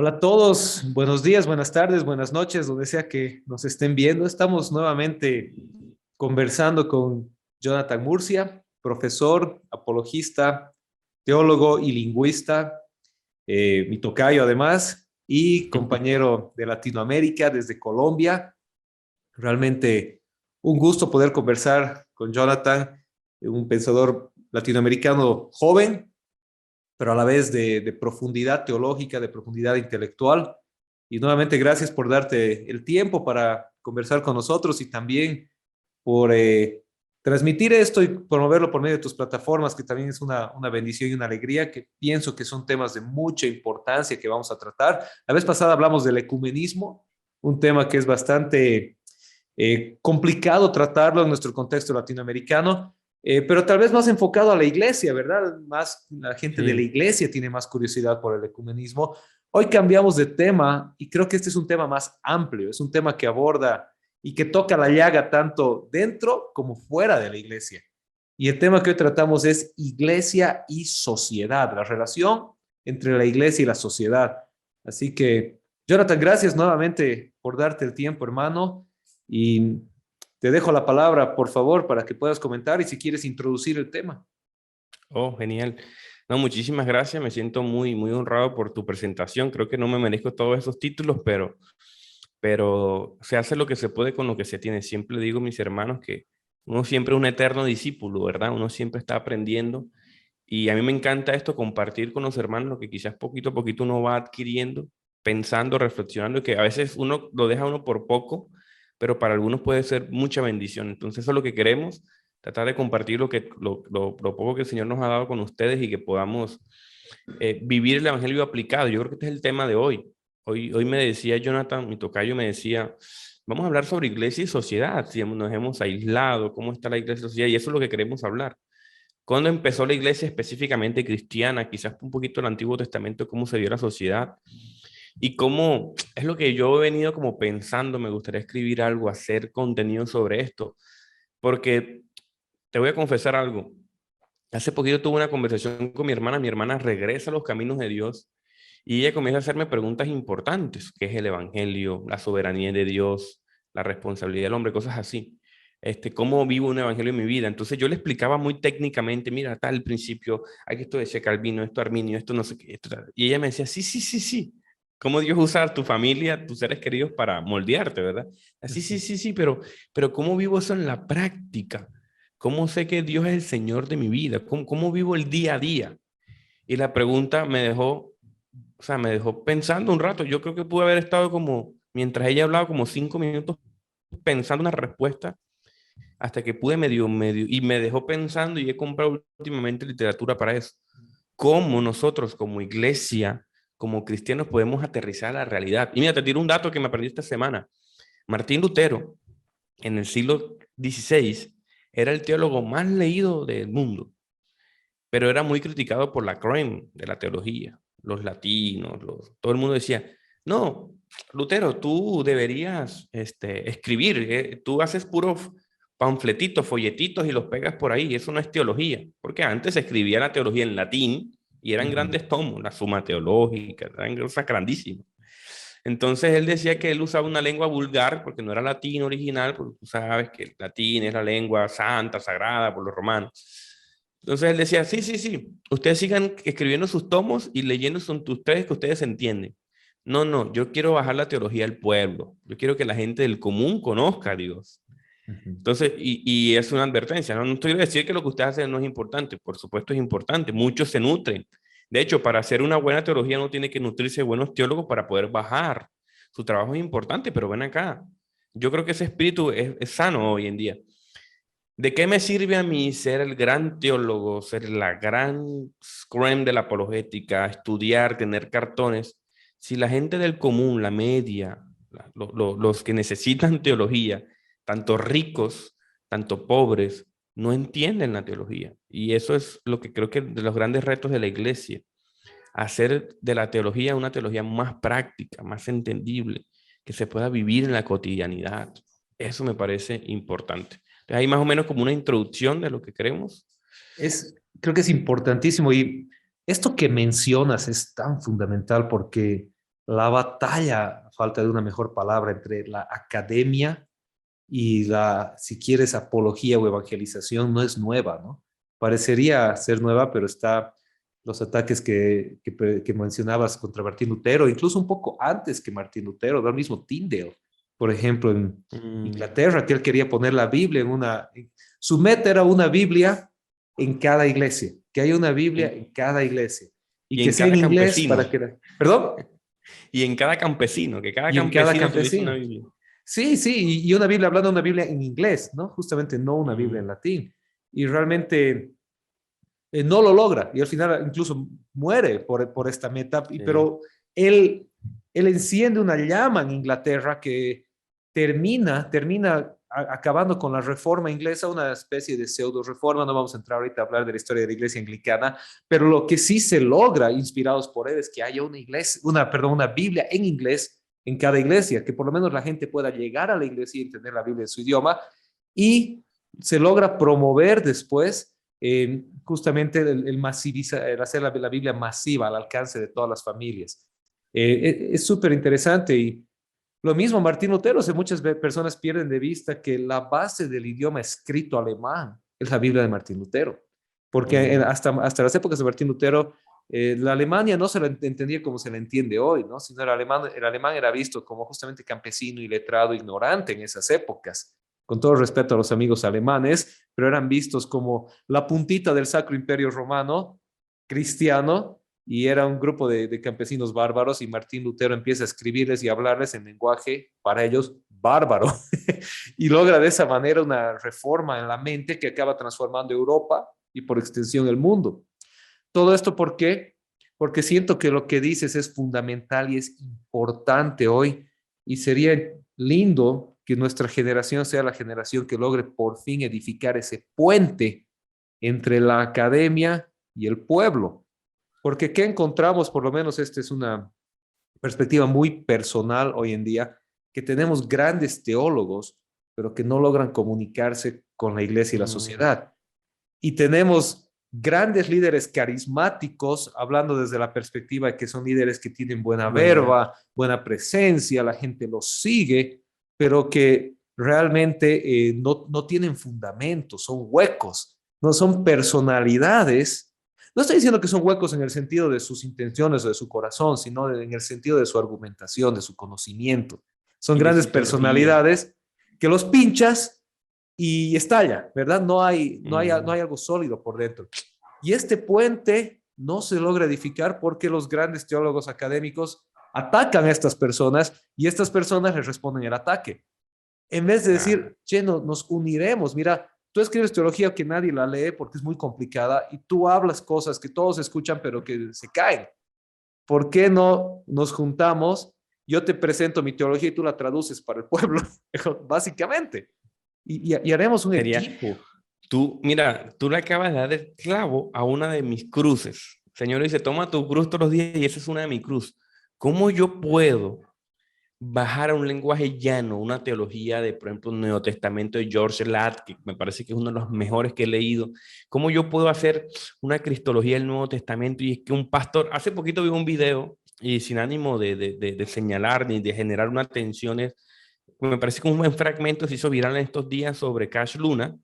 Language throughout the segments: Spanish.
Hola a todos, buenos días, buenas tardes, buenas noches, donde sea que nos estén viendo. Estamos nuevamente conversando con Jonathan Murcia, profesor, apologista, teólogo y lingüista, mi tocayo además, y compañero de Latinoamérica desde Colombia. Realmente un gusto poder conversar con Jonathan, un pensador latinoamericano joven pero a la vez de profundidad teológica, de profundidad intelectual. Y nuevamente gracias por darte el tiempo para conversar con nosotros y también por transmitir esto y promoverlo por medio de tus plataformas, que también es una bendición y una alegría, que pienso que son temas de mucha importancia que vamos a tratar. La vez pasada hablamos del ecumenismo, un tema que es bastante complicado tratarlo en nuestro contexto latinoamericano, pero tal vez más enfocado a la iglesia, ¿verdad? Más la gente de la Sí, iglesia tiene más curiosidad por el ecumenismo. Hoy cambiamos de tema y creo que este es un tema más amplio, es un tema que aborda y que toca la llaga tanto dentro como fuera de la iglesia. Y el tema que hoy tratamos es iglesia y sociedad, la relación entre la iglesia y la sociedad. Así que, Jonathan, gracias nuevamente por darte el tiempo, hermano. Y te dejo la palabra, por favor, para que puedas comentar y si quieres introducir el tema. oh, genial. No, muchísimas gracias. Me siento muy, muy honrado por tu presentación. Creo que no me merezco todos esos títulos, pero se hace lo que se puede con lo que se tiene. Siempre digo, mis hermanos, que uno siempre es un eterno discípulo, ¿verdad? Uno siempre está aprendiendo. Y a mí me encanta esto, compartir con los hermanos lo que quizás poquito a poquito uno va adquiriendo, pensando, reflexionando, y que a veces uno lo deja uno por poco, pero para algunos puede ser mucha bendición. Entonces eso es lo que queremos, tratar de compartir lo poco que el Señor nos ha dado con ustedes y que podamos vivir el Evangelio aplicado. Yo creo que este es el tema de hoy. Hoy me decía Jonathan, mi tocayo me decía, vamos a hablar sobre iglesia y sociedad, si nos hemos aislado, cómo está la iglesia y sociedad, y eso es lo que queremos hablar. ¿Cuándo empezó la iglesia específicamente cristiana? Quizás un poquito el Antiguo Testamento, cómo se dio la sociedad y cómo es lo que yo he venido como pensando, me gustaría escribir algo, hacer contenido sobre esto, porque te voy a confesar algo. Hace poquito tuve una conversación con mi hermana regresa a los caminos de Dios y ella comienza a hacerme preguntas importantes, ¿qué es el evangelio, la soberanía de Dios, la responsabilidad del hombre, cosas así? ¿Cómo vivo un evangelio en mi vida? Entonces yo le explicaba muy técnicamente, mira, tal principio, aquí esto decía Calvino, esto Arminio, esto no sé qué, esto, tal. Y ella me decía, sí, sí, sí, sí. ¿Cómo Dios usa a tu familia, tus seres queridos para moldearte, verdad? Así, sí, sí, sí, pero ¿cómo vivo eso en la práctica? ¿Cómo sé que Dios es el Señor de mi vida? ¿Cómo vivo el día a día? Y la pregunta me dejó, o sea, me dejó pensando un rato. Yo creo que pude haber estado como, mientras ella hablaba, como 5 minutos pensando una respuesta, hasta que pude y me dejó pensando y he comprado últimamente literatura para eso. ¿Cómo nosotros como iglesia, como cristianos, podemos aterrizar a la realidad? Y mira, te tiro un dato que me aprendí esta semana. Martín Lutero, en el siglo XVI, era el teólogo más leído del mundo, pero era muy criticado por la creme de la teología, los latinos, todo el mundo decía, no, Lutero, tú deberías escribir, tú haces puros panfletitos, folletitos y los pegas por ahí, eso no es teología, porque antes se escribía la teología en latín y eran Ujú. grandes tomos, la Suma Teológica, eran cosas grandísimas. Entonces él decía que él usaba una lengua vulgar porque no era latín original, porque tú sabes que el latín es la lengua santa, sagrada por los romanos. Entonces él decía, sí, sí, sí, ustedes sigan escribiendo sus tomos y leyendo son ustedes que ustedes entienden. No, no, yo quiero bajar la teología del pueblo. Yo quiero que la gente del común conozca a Dios. Ujú. Entonces, y es una advertencia, ¿no? No estoy a decir que lo que ustedes hacen no es importante, por supuesto es importante, muchos se nutren. De hecho, para hacer una buena teología no tiene que nutrirse de buenos teólogos para poder bajar. Su trabajo es importante, pero ven acá. Yo creo que ese espíritu es sano hoy en día. ¿De qué me sirve a mí ser el gran teólogo, ser la gran scrum de la apologética, estudiar, tener cartones, si la gente del común, la media, los que necesitan teología, tanto ricos, tanto pobres, no entienden la teología? Y eso es lo que creo que de los grandes retos de la iglesia, hacer de la teología una teología más práctica, más entendible, que se pueda vivir en la cotidianidad. Eso me parece importante. Entonces, hay más o menos como una introducción de lo que queremos. Creo que es importantísimo y esto que mencionas es tan fundamental porque la batalla, a falta de una mejor palabra, entre la academia y la, si quieres, apología o evangelización no es nueva, ¿no? Parecería ser nueva, pero está los ataques que mencionabas contra Martín Lutero, incluso un poco antes que Martín Lutero, del mismo Tyndale, por ejemplo, en Mm, Inglaterra, que él quería poner la Biblia en una... Su meta era una Biblia en cada iglesia, que haya una Biblia en- en cada iglesia y y que en sea en cada inglés campesino, para que... ¿Perdón? y en cada campesino, que cada Y en cada campesino tuviese una campesino. Biblia. Sí, sí, y una Biblia, hablando de una Biblia en inglés, ¿no? Justamente no una Biblia en Mm, latín. Y realmente no lo logra y al final incluso muere por esta meta, sí. pero él, él enciende una llama en Inglaterra que termina acabando con la reforma inglesa, una especie de pseudo reforma. No vamos a entrar ahorita a hablar de la historia de la iglesia anglicana, pero lo que sí se logra, inspirados por él, es que haya una iglesia, perdón, una Biblia en inglés en cada iglesia, que por lo menos la gente pueda llegar a la iglesia y entender la Biblia en su idioma, y se logra promover después justamente el hacer la Biblia masiva al alcance de todas las familias. Es súper interesante y lo mismo Martín Lutero, muchas personas pierden de vista que la base del idioma escrito alemán es la Biblia de Martín Lutero, porque Mm, hasta las épocas de Martín Lutero, la Alemania no se la entendía como se la entiende hoy, ¿no? Sino el alemán era visto como justamente campesino, iletrado, ignorante en esas épocas, con todo respeto a los amigos alemanes, pero eran vistos como la puntita del Sacro Imperio Romano cristiano, y era un grupo de campesinos bárbaros, y Martín Lutero empieza a escribirles y hablarles en lenguaje para ellos bárbaro y logra de esa manera una reforma en la mente que acaba transformando Europa y por extensión el mundo. Todo esto, ¿por qué? Porque siento que lo que dices es fundamental y es importante hoy, y sería lindo que nuestra generación sea la generación que logre por fin edificar ese puente entre la academia y el pueblo. Porque ¿qué encontramos? Por lo menos esta es una perspectiva muy personal hoy en día, que tenemos grandes teólogos, pero que no logran comunicarse con la iglesia y la mm, sociedad. Y tenemos grandes líderes carismáticos, hablando desde la perspectiva de que son líderes que tienen buena verdad. verba, buena presencia, la gente los sigue, pero que realmente no tienen fundamentos, son huecos, no son personalidades. No estoy diciendo que son huecos en el sentido de sus intenciones o de su corazón, sino en el sentido de su argumentación, de su conocimiento. Son Y de grandes su teología. personalidades que los pinchas y estalla, ¿verdad? No Mm, hay algo sólido por dentro. Y este puente no se logra edificar porque los grandes teólogos académicos atacan a estas personas y estas personas les responden el ataque. En vez de claro. decir, che, nos uniremos, mira, tú escribes teología que nadie la lee porque es muy complicada y tú hablas cosas que todos escuchan pero que se caen. ¿Por qué no nos juntamos? Yo te presento mi teología y tú la traduces para el pueblo, básicamente. Y haremos un Sería, equipo. mira, tú le acabas de dar el clavo a una de mis cruces. El Señor dice, toma tu cruz todos los días y esa es una de mis cruz. ¿Cómo yo puedo bajar a un lenguaje llano una teología de, por ejemplo, un Nuevo Testamento de George Ladd, que me parece que es uno de los mejores que he leído? ¿Cómo yo puedo hacer una cristología del Nuevo Testamento? Y es que un pastor, hace poquito vi un video y sin ánimo de señalar ni de generar una tensión, me parece que un buen fragmento se hizo viral en estos días sobre Cash Luna,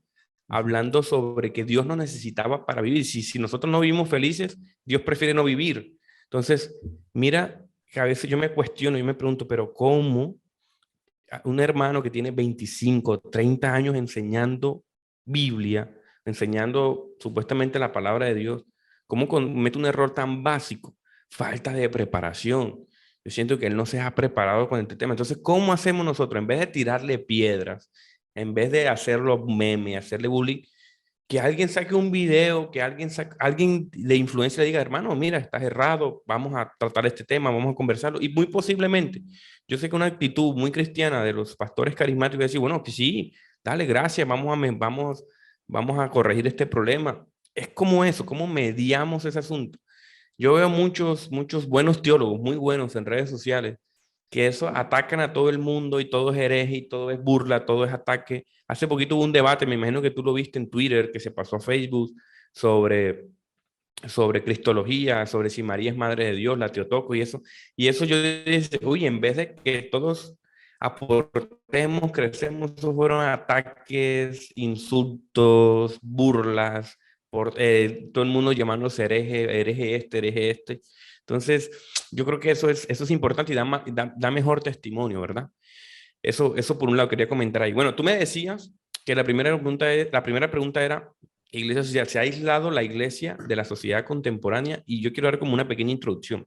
hablando sobre que Dios nos necesitaba para vivir. Si nosotros no vivimos felices, Dios prefiere no vivir. Entonces, mira, que a veces yo me cuestiono y me pregunto, pero ¿cómo un hermano que tiene 25, 30 años enseñando Biblia, enseñando supuestamente la palabra de Dios, cómo comete un error tan básico? Falta de preparación. Yo siento que él no se ha preparado con este tema. Entonces, ¿cómo hacemos nosotros? En vez de tirarle piedras, en vez de hacerlo meme, hacerle bullying, que alguien saque un video, que alguien de influencia diga, hermano, mira, estás errado, vamos a tratar este tema, vamos a conversarlo. Y muy posiblemente, yo sé que una actitud muy cristiana de los pastores carismáticos es decir, bueno, que sí, dale, gracias, vamos a corregir este problema. Es como eso, cómo mediamos ese asunto. Yo veo muchos buenos teólogos, muy buenos en redes sociales, que eso atacan a todo el mundo y todo es hereje y todo es burla, todo es ataque. Hace poquito hubo un debate, me imagino que tú lo viste en Twitter, que se pasó a Facebook, sobre sobre cristología, sobre si María es madre de Dios, la Teotocos y eso. Y eso yo dije, uy, en vez de que todos aportemos, crecemos, esos fueron ataques, insultos, burlas, por todo el mundo llamándose hereje, hereje este. Entonces, yo creo que eso es importante y da mejor testimonio, ¿verdad? Eso por un lado quería comentar ahí. Bueno, tú me decías que la primera pregunta era, iglesia social, ¿se ha aislado la iglesia de la sociedad contemporánea? Y yo quiero dar como una pequeña introducción.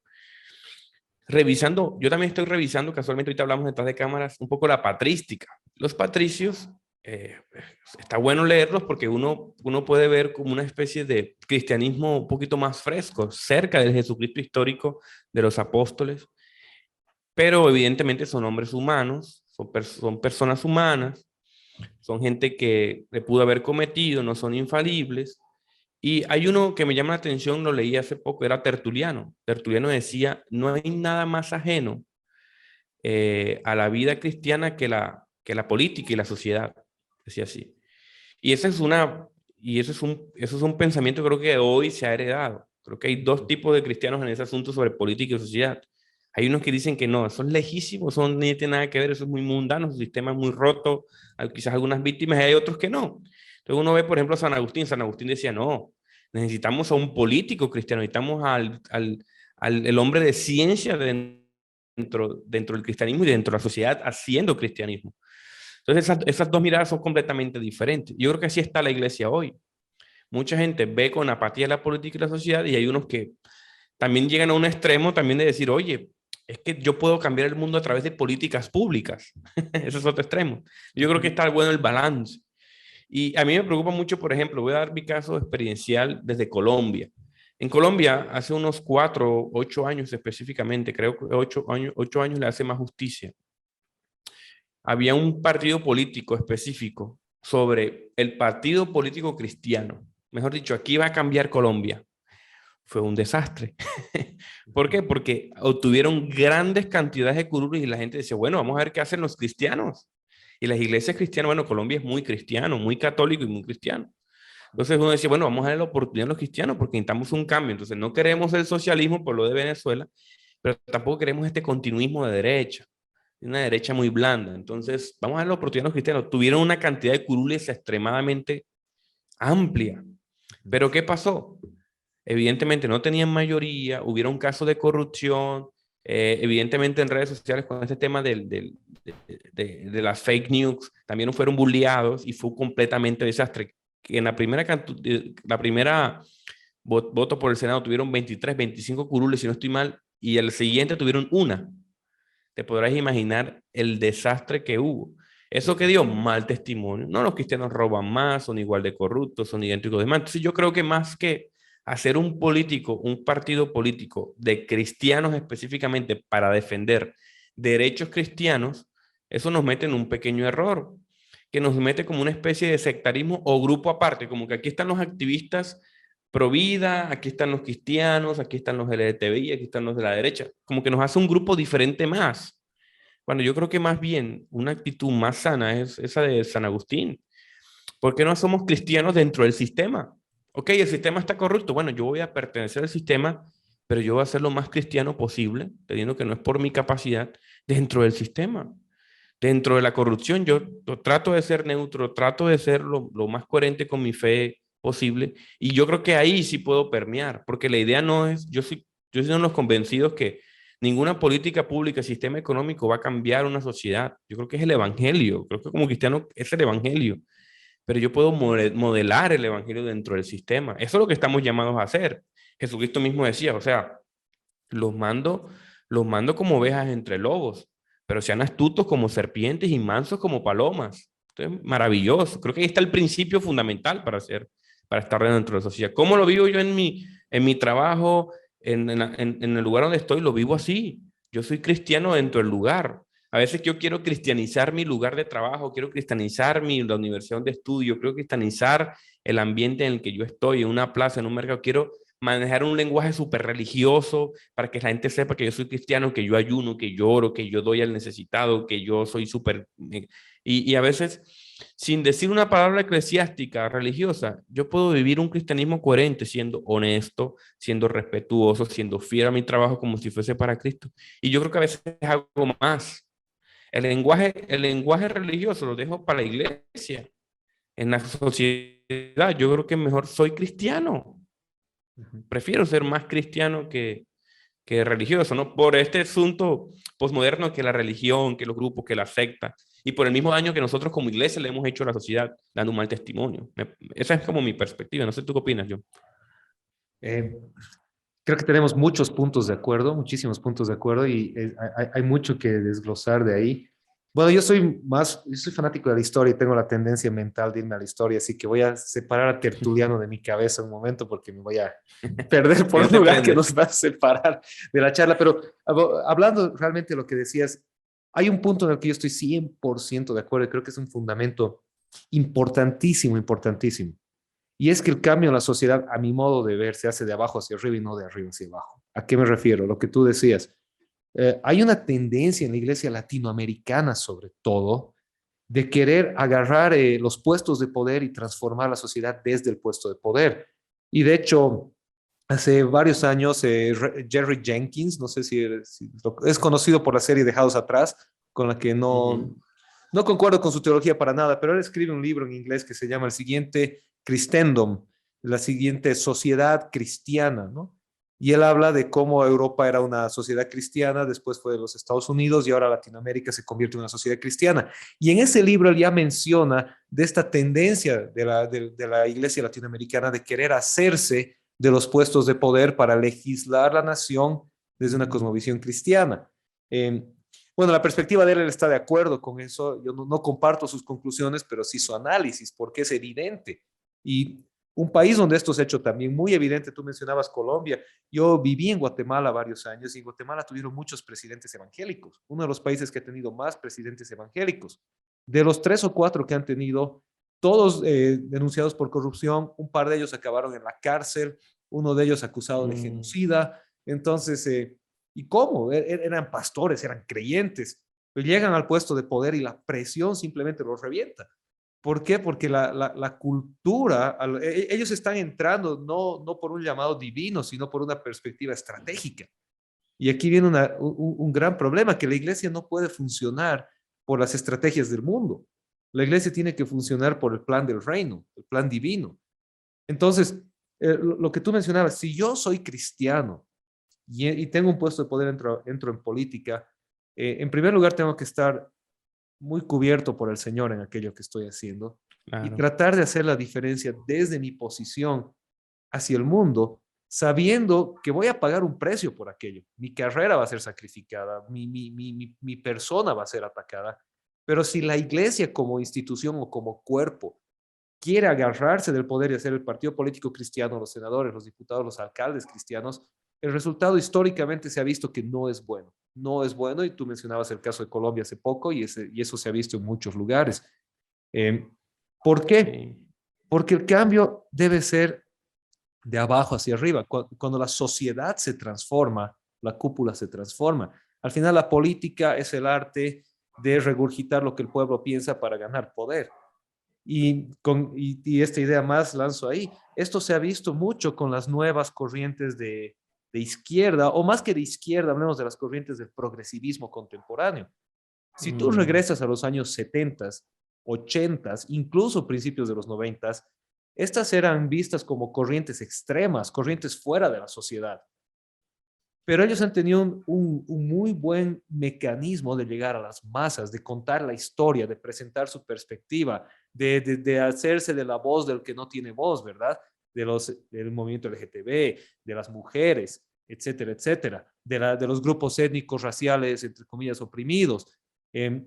Revisando, yo también estoy revisando, casualmente ahorita hablamos detrás de cámaras, un poco la patrística. Los patricios, está bueno leerlos porque uno puede ver como una especie de cristianismo un poquito más fresco, cerca del Jesucristo histórico de los apóstoles, pero evidentemente son hombres humanos, son personas humanas, son gente que le pudo haber cometido, no son infalibles. Y hay uno que me llama la atención, lo leí hace poco, era Tertuliano. Tertuliano decía, no hay nada más ajeno a la vida cristiana que la política y la sociedad. Decía así. Y esa es una, y eso es un pensamiento que creo que hoy se ha heredado. Creo que hay dos tipos de cristianos en ese asunto sobre política y sociedad. Hay unos que dicen que no, eso es lejísimo, eso no tiene nada que ver, eso es muy mundano, su sistema es muy roto, hay quizás algunas víctimas, y hay otros que no. Entonces uno ve, por ejemplo, a San Agustín. San Agustín decía, no, necesitamos a un político cristiano, necesitamos al el hombre de ciencia dentro del cristianismo y dentro de la sociedad haciendo cristianismo. Entonces esas dos miradas son completamente diferentes. Yo creo que así está la iglesia hoy. Mucha gente ve con apatía la política y la sociedad y hay unos que también llegan a un extremo también de decir, oye, es que yo puedo cambiar el mundo a través de políticas públicas. Ese es otro extremo. Yo creo que está bueno el balance. Y a mí me preocupa mucho, por ejemplo, voy a dar mi caso experiencial desde Colombia. En Colombia, hace unos 4, 8 años específicamente, creo que 8 años le hace más justicia, había un partido político específico sobre el partido político cristiano. Mejor dicho, aquí va a cambiar Colombia. Fue un desastre. ¿Por qué? Porque obtuvieron grandes cantidades de curules y la gente decía, bueno, vamos a ver qué hacen los cristianos. Y las iglesias cristianas, bueno, Colombia es muy cristiano, muy católico y muy cristiano. Entonces uno decía, bueno, vamos a darle la oportunidad a los cristianos porque necesitamos un cambio. Entonces no queremos el socialismo por lo de Venezuela, pero tampoco queremos este continuismo de derecha, una derecha muy blanda. Entonces vamos a darle la oportunidad a los cristianos. Tuvieron una cantidad de curules extremadamente amplia. Pero ¿qué pasó? Evidentemente no tenían mayoría, hubieron casos de corrupción, evidentemente en redes sociales con este tema de las fake news, también fueron bulleados y fue completamente desastre. Que en la primera voto por el Senado tuvieron 23, 25 curules, si no estoy mal, y el siguiente tuvieron una. Te podrás imaginar el desastre que hubo. Eso que dio mal testimonio. No, los cristianos roban más, son igual de corruptos, son idénticos de más. Entonces yo creo que más que hacer un partido político de cristianos específicamente para defender derechos cristianos, eso nos mete en un pequeño error, que nos mete como una especie de sectarismo o grupo aparte, como que aquí están los activistas pro vida, aquí están los cristianos, aquí están los LGTBI, aquí están los de la derecha, como que nos hace un grupo diferente más. Bueno, yo creo que más bien una actitud más sana es esa de San Agustín. ¿Por qué no somos cristianos dentro del sistema? Ok, el sistema está corrupto. Bueno, yo voy a pertenecer al sistema, pero yo voy a ser lo más cristiano posible, teniendo que no es por mi capacidad, dentro del sistema. Dentro de la corrupción, yo trato de ser neutro, trato de ser lo más coherente con mi fe posible, y yo creo que ahí sí puedo permear, porque la idea no es, yo soy uno de los convencidos que ninguna política pública, sistema económico va a cambiar una sociedad. Yo creo que es el evangelio, creo que como cristiano es el evangelio, pero yo puedo modelar el evangelio dentro del sistema. Eso es lo que estamos llamados a hacer. Jesucristo mismo decía, o sea, los mando, los mando como ovejas entre lobos, pero sean astutos como serpientes y mansos como palomas. Entonces, maravilloso. Creo que ahí está el principio fundamental para estar dentro de la sociedad. ¿Cómo lo vivo yo en mi trabajo, en el lugar donde estoy? Lo vivo así. Yo soy cristiano dentro del lugar. A veces yo quiero cristianizar mi lugar de trabajo, quiero cristianizar la universidad donde estudio, quiero cristianizar el ambiente en el que yo estoy, en una plaza, en un mercado. Quiero manejar un lenguaje súper religioso para que la gente sepa que yo soy cristiano, que yo ayuno, que yo oro, que yo doy al necesitado, que yo soy súper... Y a veces sin decir una palabra eclesiástica, religiosa, yo puedo vivir un cristianismo coherente, siendo honesto, siendo respetuoso, siendo fiel a mi trabajo como si fuese para Cristo. Y yo creo que a veces hago más. El lenguaje religioso lo dejo para la iglesia. En la sociedad, yo creo que mejor soy cristiano. Ujú. Prefiero ser más cristiano que religioso, ¿no? Por este asunto posmoderno que la religión, que los grupos, que la secta, y por el mismo daño que nosotros como iglesia le hemos hecho a la sociedad, dando un mal testimonio. Esa es como mi perspectiva. No sé tú qué opinas, John. Eh, Creo que tenemos muchos puntos de acuerdo, muchísimos puntos de acuerdo y hay mucho que desglosar de ahí. Bueno, yo soy fanático de la historia y tengo la tendencia mental de irme a la historia, así que voy a separar a Tertuliano de mi cabeza un momento porque me voy a perder Que por no un te lugar que prendes. nos va a separar de la charla. Pero hablando realmente de lo que decías, hay un punto en el que yo estoy 100% de acuerdo y creo que es un fundamento importantísimo, importantísimo. Y es que el cambio en la sociedad, a mi modo de ver, se hace de abajo hacia arriba y no de arriba hacia abajo. ¿A qué me refiero? Lo que tú decías. Hay una tendencia en la iglesia latinoamericana, sobre todo, de querer agarrar los puestos de poder y transformar la sociedad desde el puesto de poder. Y de hecho, hace varios años, Jerry Jenkins, no sé si es conocido por la serie Dejados Atrás, con la que Ujú. no concuerdo con su teología para nada, pero él escribe un libro en inglés que se llama El siguiente Christendom, la siguiente sociedad cristiana, ¿no? Y él habla de cómo Europa era una sociedad cristiana, después fue de los Estados Unidos y ahora Latinoamérica se convierte en una sociedad cristiana. Y en ese libro él ya menciona de esta tendencia de la iglesia latinoamericana de querer hacerse de los puestos de poder para legislar la nación desde una cosmovisión cristiana. Eh, bueno, la perspectiva de él está de acuerdo con eso. Yo no comparto sus conclusiones, pero sí su análisis, porque es evidente. Y un país donde esto se ha hecho también muy evidente, tú mencionabas Colombia. Yo viví en Guatemala varios años y en Guatemala tuvieron muchos presidentes evangélicos, uno de los países que ha tenido más presidentes evangélicos. De los tres o cuatro que han tenido, todos denunciados por corrupción, un par de ellos acabaron en la cárcel, uno de ellos acusado de Mm. genocida. Entonces, ¿y cómo? Eran pastores, eran creyentes, pero llegan al puesto de poder y la presión simplemente los revienta. ¿Por qué? Porque la cultura, ellos están entrando no por un llamado divino, sino por una perspectiva estratégica. Y aquí viene un gran problema, que la iglesia no puede funcionar por las estrategias del mundo. La iglesia tiene que funcionar por el plan del reino, el plan divino. Entonces, lo que tú mencionabas, si yo soy cristiano y tengo un puesto de poder, entro en política, en primer lugar tengo que estar muy cubierto por el Señor en aquello que estoy haciendo y Claro. tratar de hacer la diferencia desde mi posición hacia el mundo, sabiendo que voy a pagar un precio por aquello. Mi carrera va a ser sacrificada, mi persona va a ser atacada, pero si la iglesia como institución o como cuerpo quiere agarrarse del poder y hacer el partido político cristiano, los senadores, los diputados, los alcaldes cristianos, el resultado históricamente se ha visto que no es bueno. No es bueno, y tú mencionabas el caso de Colombia hace poco, y eso se ha visto en muchos lugares. Eh, ¿Por qué? Sí. Porque el cambio debe ser de abajo hacia arriba. Cuando la sociedad se transforma, la cúpula se transforma. Al final, la política es el arte de regurgitar lo que el pueblo piensa para ganar poder. Y esta idea más lanzo ahí. Esto se ha visto mucho con las nuevas corrientes de izquierda, o más que de izquierda, hablemos de las corrientes del progresivismo contemporáneo. Si tú Mm. regresas a los años 70, 80, incluso principios de los 90, estas eran vistas como corrientes extremas, corrientes fuera de la sociedad. Pero ellos han tenido un muy buen mecanismo de llegar a las masas, de contar la historia, de presentar su perspectiva, de hacerse de la voz del que no tiene voz, ¿verdad? Del movimiento LGTB, de las mujeres, etcétera, etcétera, de los grupos étnicos, raciales, entre comillas, oprimidos. Eh,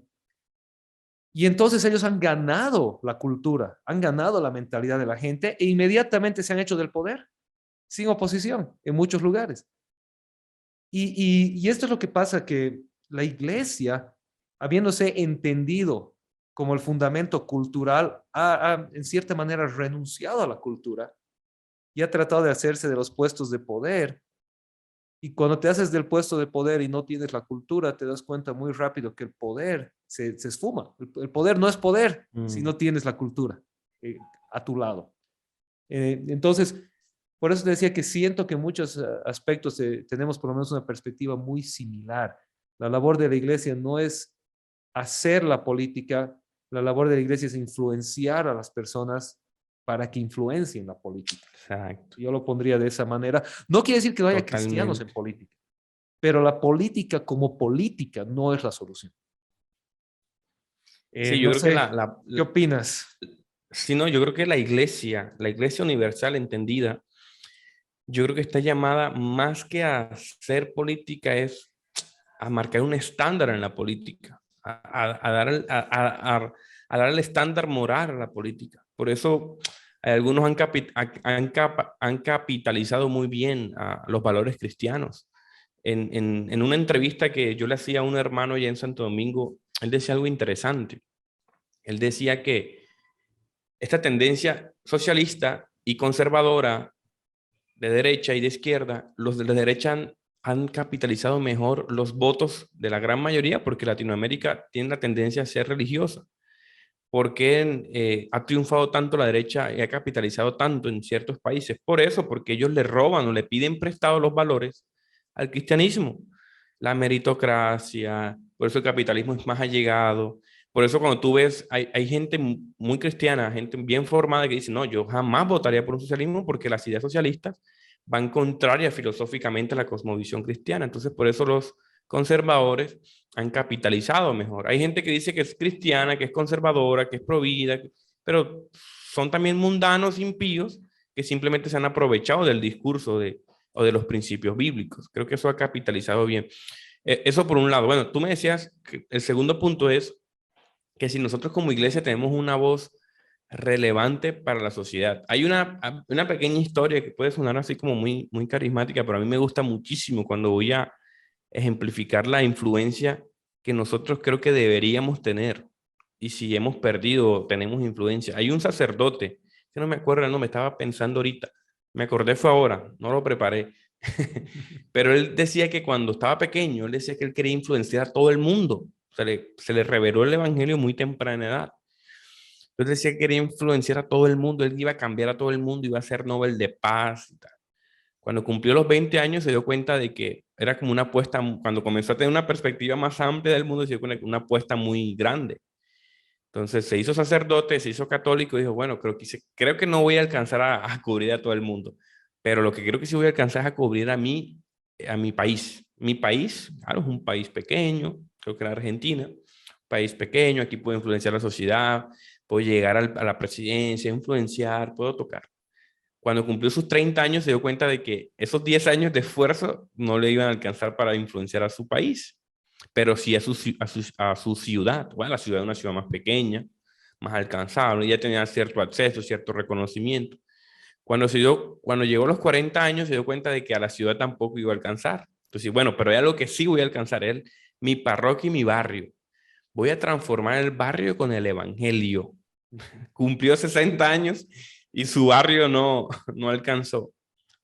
y entonces ellos han ganado la cultura, han ganado la mentalidad de la gente e inmediatamente se han hecho del poder, sin oposición, en muchos lugares. Y esto es lo que pasa, que la iglesia, habiéndose entendido como el fundamento cultural, en cierta manera renunciado a la cultura y ha tratado de hacerse de los puestos de poder Y cuando te haces del puesto de poder y no tienes la cultura, te das cuenta muy rápido que el poder se esfuma. El poder no es poder si Mm, no tienes la cultura a tu lado. Entonces, por eso te decía que siento que en muchos aspectos tenemos por lo menos una perspectiva muy similar. La labor de la iglesia no es hacer la política, la labor de la iglesia es influenciar a las personas para que influencien la política. exacto, Yo lo pondría de esa manera. No quiere decir que no haya cristianos en totalmente. política, pero la política como política no es la solución. Sí, yo No creo que sé, ¿qué opinas? sí, no, yo creo que la iglesia universal entendida, yo creo que está llamada más que a hacer política, es a marcar un estándar en la política, a dar a dar el estándar moral a la política. Por eso algunos han capitalizado muy bien a los valores cristianos. En una entrevista que yo le hacía a un hermano allá en Santo Domingo, él decía algo interesante. Él decía que esta tendencia socialista y conservadora de derecha y de izquierda, los de la derecha han capitalizado mejor los votos de la gran mayoría porque Latinoamérica tiene la tendencia a ser religiosa. ¿Por qué ha triunfado tanto la derecha y ha capitalizado tanto en ciertos países? Por eso, porque ellos le roban o le piden prestado los valores al cristianismo. La meritocracia, por eso el capitalismo es más allegado. Por eso cuando tú ves, hay gente muy cristiana, gente bien formada que dice, no, yo jamás votaría por un socialismo porque las ideas socialistas van contrarias filosóficamente a la cosmovisión cristiana. Entonces, por eso los conservadores han capitalizado mejor. Hay gente que dice que es cristiana, que es conservadora, que es provida, pero son también mundanos, impíos, que simplemente se han aprovechado del discurso o de los principios bíblicos. Creo que eso ha capitalizado bien. Eso por un lado. Bueno, tú me decías que el segundo punto es que si nosotros como iglesia tenemos una voz relevante para la sociedad. Hay una pequeña historia que puede sonar así como muy carismática, pero a mí me gusta muchísimo cuando voy a ejemplificar la influencia que nosotros creo que deberíamos tener. Y si hemos perdido, tenemos influencia. Hay un sacerdote, que no me acuerdo, no me estaba pensando ahorita. Me acordé fue ahora, no lo preparé. Pero él decía que cuando estaba pequeño, él decía que él quería influenciar a todo el mundo. Se le reveló el evangelio muy temprana edad. Entonces decía que quería influenciar a todo el mundo, él iba a cambiar a todo el mundo, iba a ser Nobel de Paz y tal. Cuando cumplió los 20 años se dio cuenta de que era como una apuesta, cuando comenzó a tener una perspectiva más amplia del mundo, se dio cuenta que una apuesta muy grande. Entonces se hizo sacerdote, se hizo católico y dijo, bueno, creo que no voy a alcanzar a cubrir a todo el mundo, pero lo que creo que sí voy a alcanzar es a cubrir a mi país. Mi país, claro, es un país pequeño, creo que era Argentina, un país pequeño, aquí puedo influenciar la sociedad, puedo llegar a la presidencia, influenciar, puedo tocar. Cuando cumplió sus 30 años se dio cuenta de que esos 10 años de esfuerzo no le iban a alcanzar para influenciar a su país, pero sí a su ciudad. Bueno, la ciudad es una ciudad más pequeña, más alcanzable, ya tenía cierto acceso, cierto reconocimiento. Cuando llegó a los 40 años se dio cuenta de que a la ciudad tampoco iba a alcanzar. Entonces, bueno, pero hay algo que sí voy a alcanzar, mi parroquia y mi barrio. Voy a transformar el barrio con el evangelio. Cumplió 60 años y su barrio no alcanzó.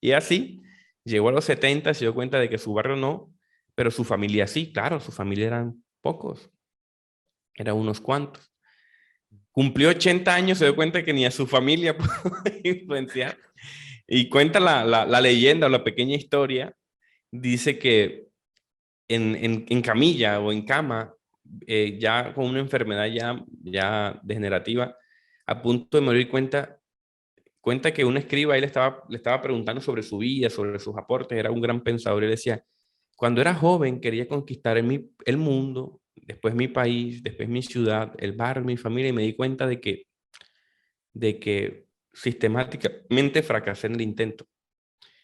Y así llegó a los 70, se dio cuenta de que su barrio no, pero su familia sí, claro, su familia eran pocos, eran unos cuantos. Cumplió 80 años, se dio cuenta que ni a su familia pudo influenciar. Y cuenta la leyenda o la pequeña historia, dice que en camilla o en cama, ya con una enfermedad ya degenerativa, a punto de morir, cuenta que un escriba ahí le estaba preguntando sobre su vida, sobre sus aportes, era un gran pensador y decía, cuando era joven quería conquistar el mundo, después mi país, después mi ciudad, el barrio, mi familia, y me di cuenta de que sistemáticamente fracasé en el intento.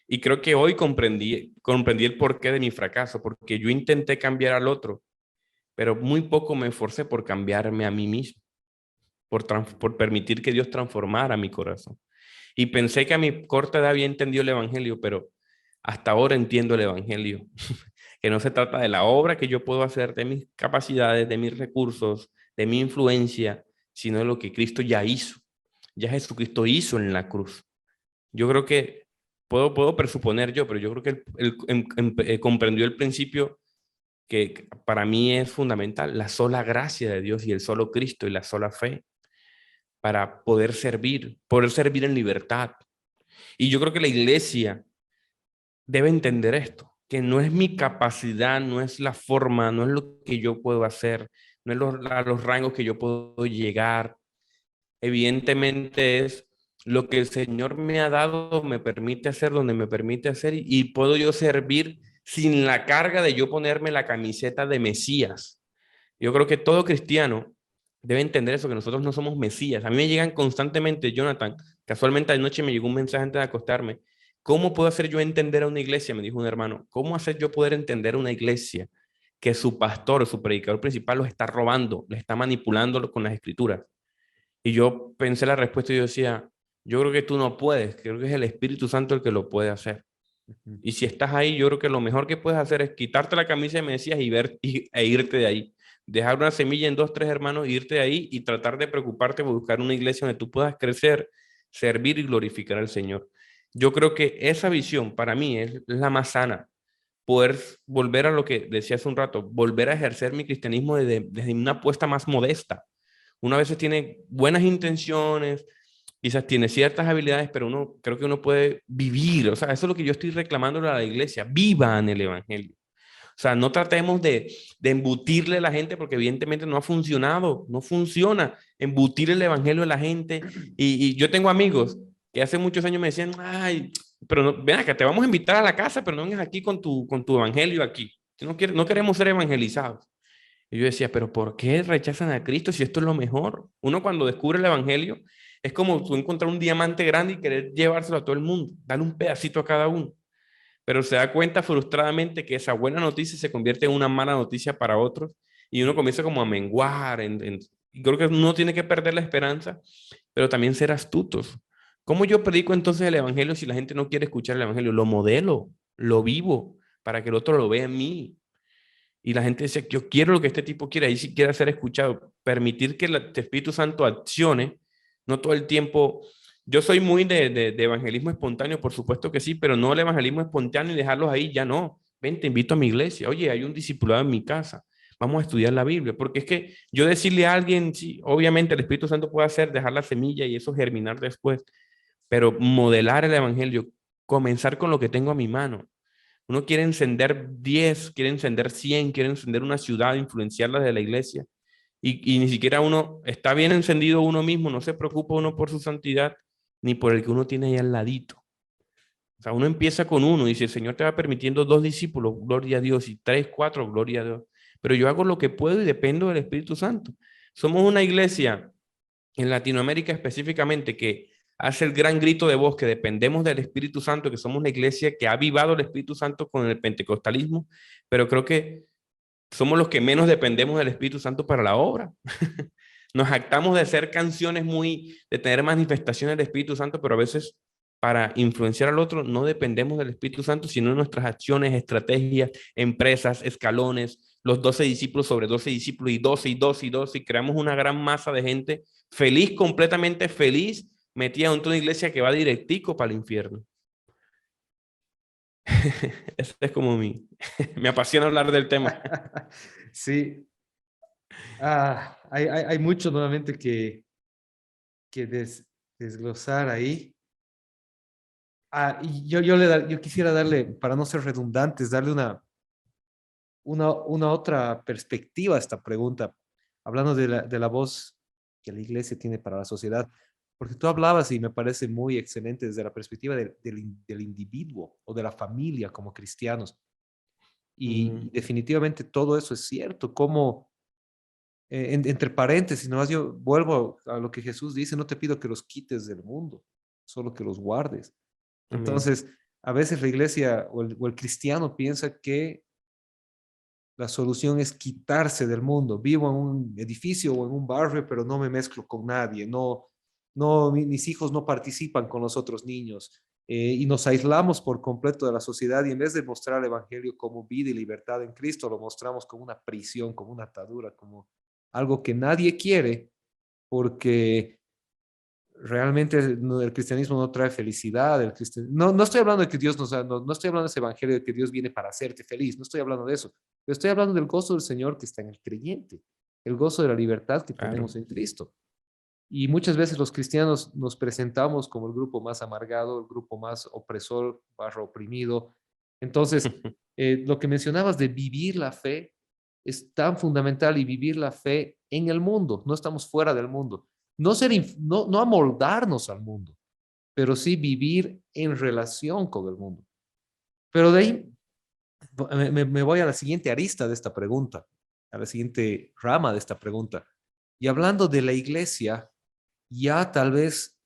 Y creo que hoy comprendí el porqué de mi fracaso, porque yo intenté cambiar al otro, pero muy poco me esforcé por cambiarme a mí mismo, por permitir que Dios transformara mi corazón. Y pensé que a mi corta edad había entendido el Evangelio, pero hasta ahora entiendo el Evangelio, que no se trata de la obra que yo puedo hacer, de mis capacidades, de mis recursos, de mi influencia, sino de lo que Cristo ya hizo, ya Jesucristo hizo en la cruz. Yo creo que puedo presuponer yo, pero yo creo que comprendió el principio que para mí es fundamental, la sola gracia de Dios y el solo Cristo y la sola fe para poder servir en libertad. Y yo creo que la iglesia debe entender esto, que no es mi capacidad, no es la forma, no es lo que yo puedo hacer, no es los rangos que yo puedo llegar. Evidentemente es lo que el Señor me ha dado, me permite hacer donde me permite hacer y puedo yo servir sin la carga de yo ponerme la camiseta de Mesías. Yo creo que todo cristiano debe entender eso, que nosotros no somos Mesías. A mí me llegan constantemente, Jonathan, casualmente anoche me llegó un mensaje antes de acostarme. ¿Cómo puedo hacer yo entender a una iglesia? Me dijo un hermano. ¿Cómo hacer yo poder entender a una iglesia que su pastor o su predicador principal los está robando, le está manipulando con las escrituras? Y yo pensé la respuesta y yo decía, yo creo que tú no puedes, creo que es el Espíritu Santo el que lo puede hacer. Ujú. Y si estás ahí, yo creo que lo mejor que puedes hacer es quitarte la camisa de Mesías e irte de ahí. Dejar una semilla en dos, tres hermanos, irte de ahí y tratar de preocuparte por buscar una iglesia donde tú puedas crecer, servir y glorificar al Señor. Yo creo que esa visión para mí es la más sana. Poder volver a lo que decía hace un rato, volver a ejercer mi cristianismo desde una apuesta más modesta. Uno a veces tiene buenas intenciones, quizás tiene ciertas habilidades, pero uno creo que uno puede vivir, o sea, eso es lo que yo estoy reclamando a la iglesia, vivan el evangelio. O sea, no tratemos de embutirle a la gente porque evidentemente no ha funcionado, no funciona embutir el evangelio a la gente. Y yo tengo amigos que hace muchos años me decían, ay, pero no, ven acá, te vamos a invitar a la casa, pero no vengas aquí con tu evangelio aquí. No queremos ser evangelizados. Y yo decía, pero ¿por qué rechazan a Cristo si esto es lo mejor? Uno cuando descubre el Evangelio es como tú encontrar un diamante grande y querer llevárselo a todo el mundo, darle un pedacito a cada uno. Pero se da cuenta frustradamente que esa buena noticia se convierte en una mala noticia para otros y uno comienza como a menguar. Y creo que uno tiene que perder la esperanza, pero también ser astutos. ¿Cómo yo predico entonces el Evangelio si la gente no quiere escuchar el Evangelio? Lo modelo, lo vivo, para que el otro lo vea en mí. Y la gente dice, yo quiero lo que este tipo quiere, ahí sí quiere ser escuchado, permitir que el Espíritu Santo accione, no todo el tiempo. Yo soy muy de evangelismo espontáneo, por supuesto que sí, pero no el evangelismo espontáneo y dejarlos ahí, ya no. Ven, te invito a mi iglesia. Oye, hay un discipulado en mi casa. Vamos a estudiar la Biblia, porque es que yo decirle a alguien, sí, obviamente el Espíritu Santo puede hacer, dejar la semilla y eso germinar después, pero modelar el evangelio, comenzar con lo que tengo a mi mano. Uno quiere encender 10, quiere encender 100, quiere encender una ciudad, influenciarla de la iglesia. Y ni siquiera uno está bien encendido uno mismo, no se preocupa uno por su santidad, ni por el que uno tiene ahí al ladito. O sea, uno empieza con uno y si el Señor te va permitiendo dos discípulos, gloria a Dios, y tres, cuatro, gloria a Dios. Pero yo hago lo que puedo y dependo del Espíritu Santo. Somos una iglesia en Latinoamérica específicamente que hace el gran grito de voz que dependemos del Espíritu Santo, que somos la iglesia que ha avivado el Espíritu Santo con el pentecostalismo, pero creo que somos los que menos dependemos del Espíritu Santo para la obra. Nos jactamos de hacer canciones de tener manifestaciones del Espíritu Santo, pero a veces para influenciar al otro no dependemos del Espíritu Santo, sino de nuestras acciones, estrategias, empresas, escalones, los 12 discípulos sobre 12 discípulos y 12 y 12 y 12 y creamos una gran masa de gente feliz, completamente feliz, metida en una iglesia que va directico para el infierno. Ese es como me apasiona hablar del tema. Sí, hay mucho nuevamente que desglosar ahí. Y yo quisiera darle, para no ser redundantes, darle una otra perspectiva a esta pregunta, hablando de la voz que la iglesia tiene para la sociedad, porque tú hablabas y me parece muy excelente desde la perspectiva del individuo o de la familia como cristianos. Y Mm, definitivamente todo eso es cierto, como entre paréntesis, nomás yo vuelvo a lo que Jesús dice, no te pido que los quites del mundo, solo que los guardes. amén. Entonces, a veces la iglesia o el cristiano piensa que la solución es quitarse del mundo. Vivo en un edificio o en un barrio, pero no me mezclo con nadie. Mis hijos no participan con los otros niños. Y nos aislamos por completo de la sociedad y en vez de mostrar el evangelio como vida y libertad en Cristo, lo mostramos como una prisión, como una atadura, como algo que nadie quiere porque realmente el cristianismo no trae felicidad. No estoy hablando de que Dios no estoy hablando de ese evangelio de que Dios viene para hacerte feliz, no estoy hablando de eso. Pero estoy hablando del gozo del Señor que está en el creyente, el gozo de la libertad que Claro. tenemos en Cristo. Y muchas veces los cristianos nos presentamos como el grupo más amargado, el grupo más opresor, barra oprimido. Entonces, lo que mencionabas de vivir la fe es tan fundamental, y vivir la fe en el mundo, no estamos fuera del mundo. No amoldarnos al mundo, pero sí vivir en relación con el mundo. Pero de ahí me voy a la siguiente arista de esta pregunta, a la siguiente rama de esta pregunta. Y hablando de la iglesia, ya tal vez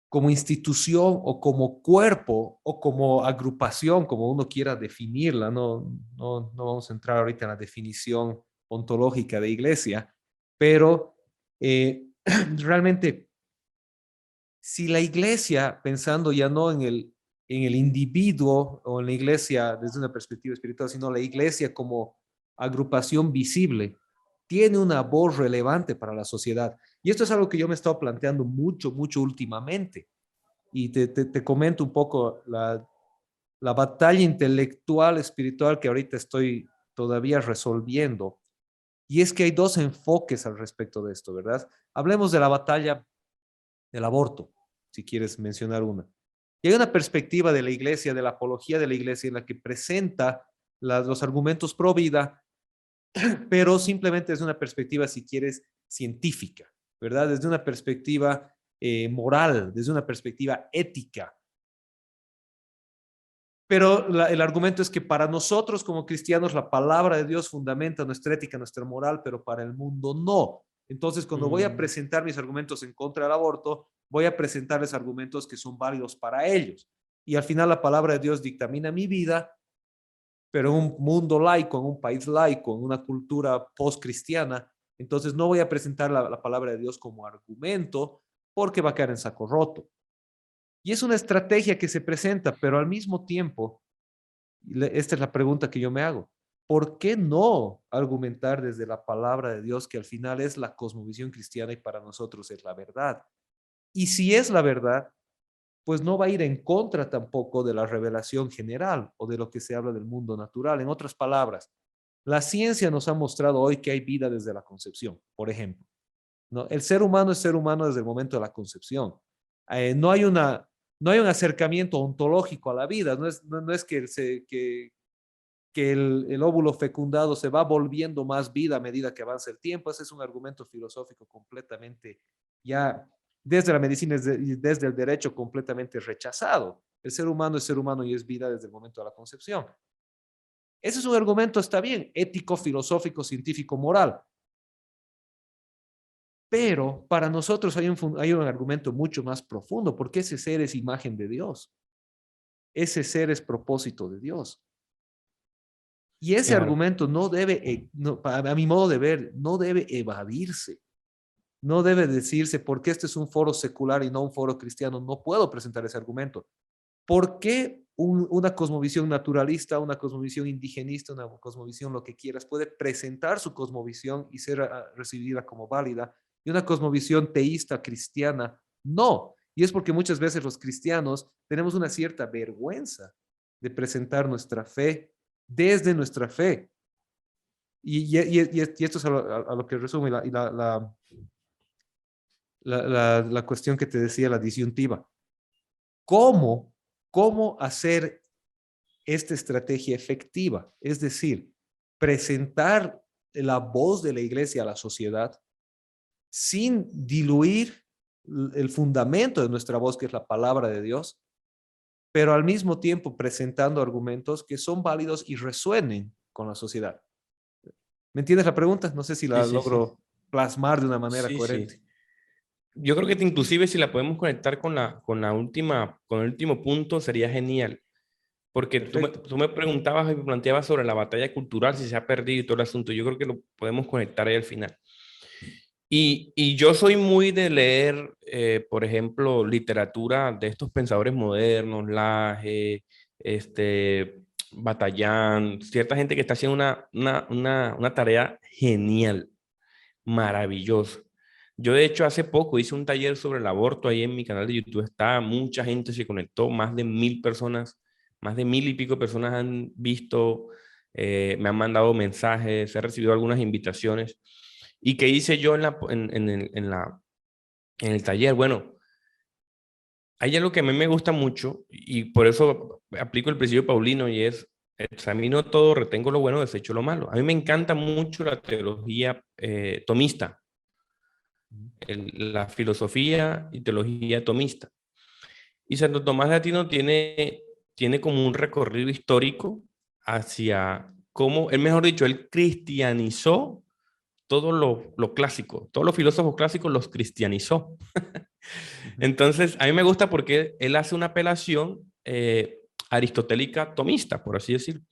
como institución o como cuerpo o como agrupación, como uno quiera definirla, no vamos a entrar ahorita en la definición ontológica de iglesia, pero realmente, si la iglesia, pensando ya no en el individuo o en la iglesia desde una perspectiva espiritual, sino la iglesia como agrupación visible, tiene una voz relevante para la sociedad. Y esto es algo que yo me he estado planteando mucho últimamente. Y te comento un poco la batalla intelectual, espiritual que ahorita estoy todavía resolviendo. Y es que hay dos enfoques al respecto de esto, ¿verdad? Hablemos de la batalla del aborto, si quieres mencionar una. Y hay una perspectiva de la iglesia, de la apología de la iglesia, en la que presenta los argumentos pro vida, pero simplemente es una perspectiva, si quieres, científica, ¿verdad? Desde una perspectiva moral, desde una perspectiva ética. Pero el argumento es que para nosotros como cristianos la palabra de Dios fundamenta nuestra ética, nuestra moral, pero para el mundo no. Entonces, cuando voy a Mm, presentar mis argumentos en contra del aborto, voy a presentarles argumentos que son válidos para ellos. Y al final la palabra de Dios dictamina mi vida, pero en un mundo laico, en un país laico, en una cultura post-cristiana, entonces no voy a presentar la palabra de Dios como argumento porque va a caer en saco roto. Y es una estrategia que se presenta, pero al mismo tiempo, esta es la pregunta que yo me hago. ¿Por qué no argumentar desde la palabra de Dios, que al final es la cosmovisión cristiana y para nosotros es la verdad? Y si es la verdad, pues no va a ir en contra tampoco de la revelación general o de lo que se habla del mundo natural. En otras palabras, la ciencia nos ha mostrado hoy que hay vida desde la concepción, por ejemplo. ¿No? El ser humano es ser humano desde el momento de la concepción. No hay no hay un acercamiento ontológico a la vida, no es que el óvulo fecundado se va volviendo más vida a medida que avanza el tiempo. Ese es un argumento filosófico completamente ya desde la medicina y desde el derecho completamente rechazado. El ser humano es ser humano y es vida desde el momento de la concepción. Ese es un argumento, está bien, ético, filosófico, científico, moral. Pero para nosotros hay un argumento mucho más profundo, porque ese ser es imagen de Dios. Ese ser es propósito de Dios. Y ese claro. argumento no debe, a mi modo de ver, no debe evadirse. No debe decirse, porque este es un foro secular y no un foro cristiano, no puedo presentar ese argumento. ¿Por qué una cosmovisión naturalista, una cosmovisión indigenista, una cosmovisión lo que quieras, puede presentar su cosmovisión y ser recibida como válida, y una cosmovisión teísta cristiana no? Y es porque muchas veces los cristianos tenemos una cierta vergüenza de presentar nuestra fe desde nuestra fe. Y esto es a lo que resume la cuestión que te decía, la disyuntiva. ¿Cómo, cómo hacer esta estrategia efectiva? Es decir, presentar la voz de la iglesia a la sociedad sin diluir el fundamento de nuestra voz, que es la palabra de Dios, pero al mismo tiempo presentando argumentos que son válidos y resuenen con la sociedad. ¿Me entiendes la pregunta? No sé si Sí, la sí, sí. logro plasmar de una manera Sí, coherente. sí. Yo creo que inclusive si la podemos conectar con la última, con el último punto sería genial. Porque Perfecto. tú me preguntabas y me planteabas sobre la batalla cultural, si se ha perdido y todo el asunto. Yo creo que lo podemos conectar ahí al final. Y yo soy muy de leer, por ejemplo, literatura de estos pensadores modernos, Laje, Bataillán, cierta gente que está haciendo una tarea genial, maravillosa. Yo de hecho hace poco hice un taller sobre el aborto ahí en mi canal de YouTube. Está, mucha gente se conectó, más de 1000 personas, más de 1000 y pico personas han visto, me han mandado mensajes, he recibido algunas invitaciones. ¿Y qué hice yo en el taller? Bueno, hay algo que a mí me gusta mucho y por eso aplico el principio paulino y es: examino todo, retengo lo bueno, desecho lo malo. A mí me encanta mucho la teología tomista, la filosofía y teología tomista. Y Santo Tomás de Aquino tiene como un recorrido histórico hacia cómo, él mejor dicho, él cristianizó todo lo clásico, todos los filósofos clásicos los cristianizó. Entonces, a mí me gusta porque él hace una apelación aristotélica tomista, por así decirlo.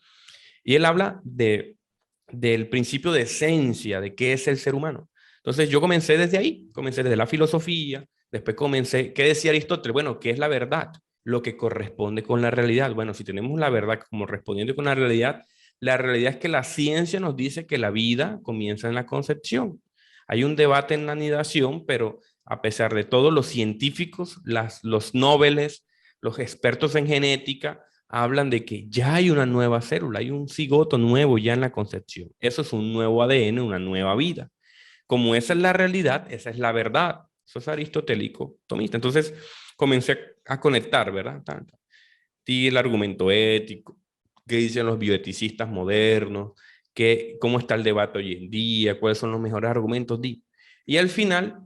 Y él habla del principio de esencia, de qué es el ser humano. Entonces, yo comencé desde ahí, comencé desde la filosofía, después comencé, ¿qué decía Aristóteles? Bueno, ¿qué es la verdad? Lo que corresponde con la realidad. Bueno, si tenemos la verdad como respondiendo con la realidad es que la ciencia nos dice que la vida comienza en la concepción. Hay un debate en la anidación, pero a pesar de todo, los científicos, los nobeles, los expertos en genética, hablan de que ya hay una nueva célula, hay un cigoto nuevo ya en la concepción. Eso es un nuevo ADN, una nueva vida. Como esa es la realidad, esa es la verdad. Eso es aristotélico tomista. Entonces comencé a conectar, ¿verdad? Y el argumento ético, qué dicen los bioeticistas modernos, cómo está el debate hoy en día, cuáles son los mejores argumentos. Y al final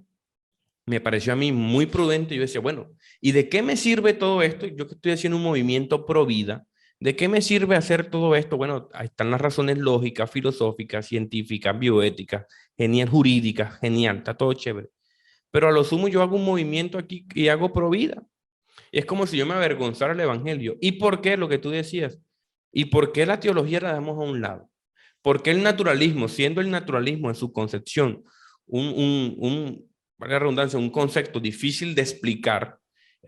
me pareció a mí muy prudente. Yo decía, bueno, ¿y de qué me sirve todo esto? Yo que estoy haciendo un movimiento pro vida, ¿de qué me sirve hacer todo esto? Bueno, ahí están las razones lógicas, filosóficas, científicas, bioéticas, genial, jurídicas, genial, está todo chévere. Pero a lo sumo yo hago un movimiento aquí y hago pro vida. Y es como si yo me avergonzara del evangelio. ¿Y por qué? Lo que tú decías. ¿Y por qué la teología la damos a un lado? ¿Por qué el naturalismo, siendo el naturalismo en su concepción valga la redundancia, un concepto difícil de explicar,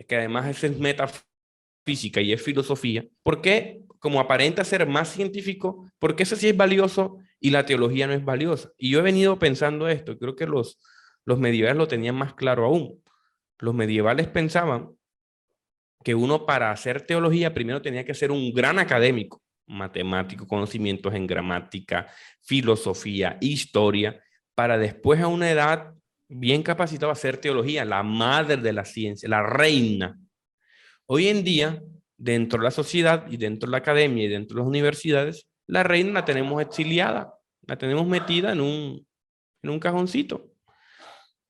que además es metafísica y es filosofía, ¿por qué, como aparenta ser más científico, por qué ese sí es valioso y la teología no es valiosa? Y yo he venido pensando esto, creo que los medievales lo tenían más claro aún. Los medievales pensaban que uno, para hacer teología, primero tenía que ser un gran académico, matemático, conocimientos en gramática, filosofía, historia, para después, a una edad bien capacitado, hacer teología, la madre de la ciencia, la reina. Hoy en día, dentro de la sociedad y dentro de la academia y dentro de las universidades, la reina la tenemos exiliada, la tenemos metida en un cajoncito,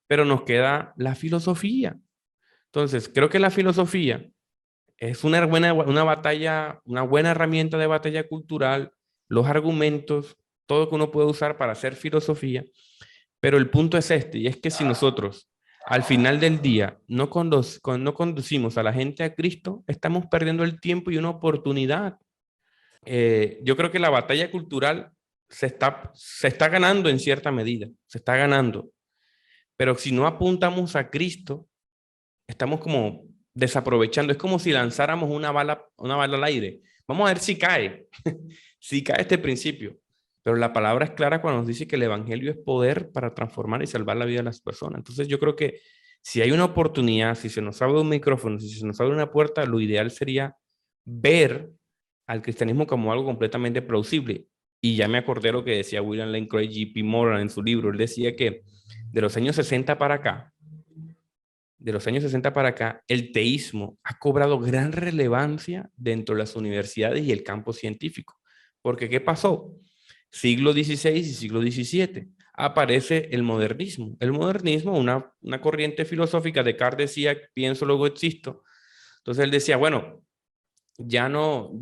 pero nos queda la filosofía. Entonces, creo que la filosofía es una batalla, una buena herramienta de batalla cultural, los argumentos, todo que uno puede usar para hacer filosofía, pero el punto es este, y es que si nosotros al final del día no conducimos a la gente a Cristo, estamos perdiendo el tiempo y una oportunidad. Yo creo que la batalla cultural se está ganando en cierta medida, se está ganando, pero si no apuntamos a Cristo, estamos como desaprovechando. Es como si lanzáramos una bala al aire. Vamos a ver si cae, si cae este principio. Pero la palabra es clara cuando nos dice que el evangelio es poder para transformar y salvar la vida de las personas. Entonces yo creo que si hay una oportunidad, si se nos abre un micrófono, si se nos abre una puerta, lo ideal sería ver al cristianismo como algo completamente plausible. Y ya me acordé lo que decía William Lane Craig, J.P. Morgan en su libro. Él decía que de los años 60 para acá, el teísmo ha cobrado gran relevancia dentro de las universidades y el campo científico. Porque ¿qué pasó? Siglo XVI y siglo XVII aparece el modernismo. El modernismo, una corriente filosófica. Descartes decía, pienso, luego existo. Entonces él decía, bueno, ya no,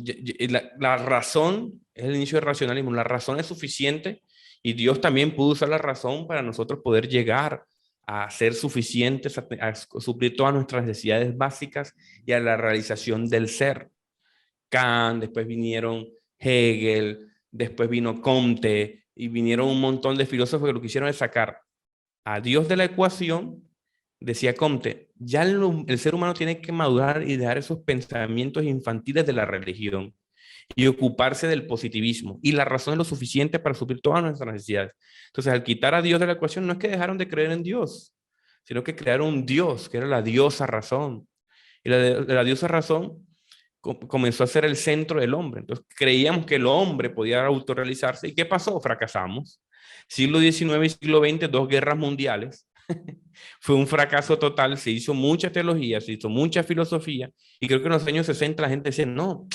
la razón es el inicio del racionalismo. La razón es suficiente y Dios también pudo usar la razón para nosotros poder llegar a ser suficientes, a suplir todas nuestras necesidades básicas y a la realización del ser. Kant, después vinieron Hegel, después vino Comte y vinieron un montón de filósofos que lo que hicieron es sacar a Dios de la ecuación. Decía Comte, ya el ser humano tiene que madurar y dejar esos pensamientos infantiles de la religión y ocuparse del positivismo. Y la razón es lo suficiente para suplir todas nuestras necesidades. Entonces, al quitar a Dios de la ecuación, no es que dejaron de creer en Dios, sino que crearon un Dios, que era la diosa razón. Y la diosa razón comenzó a ser el centro del hombre. Entonces creíamos que el hombre podía autorrealizarse. ¿Y qué pasó? Fracasamos. Siglo XIX y siglo XX, dos guerras mundiales. Fue un fracaso total. Se hizo mucha teología, se hizo mucha filosofía. Y creo que en los años 60 la gente decía, no,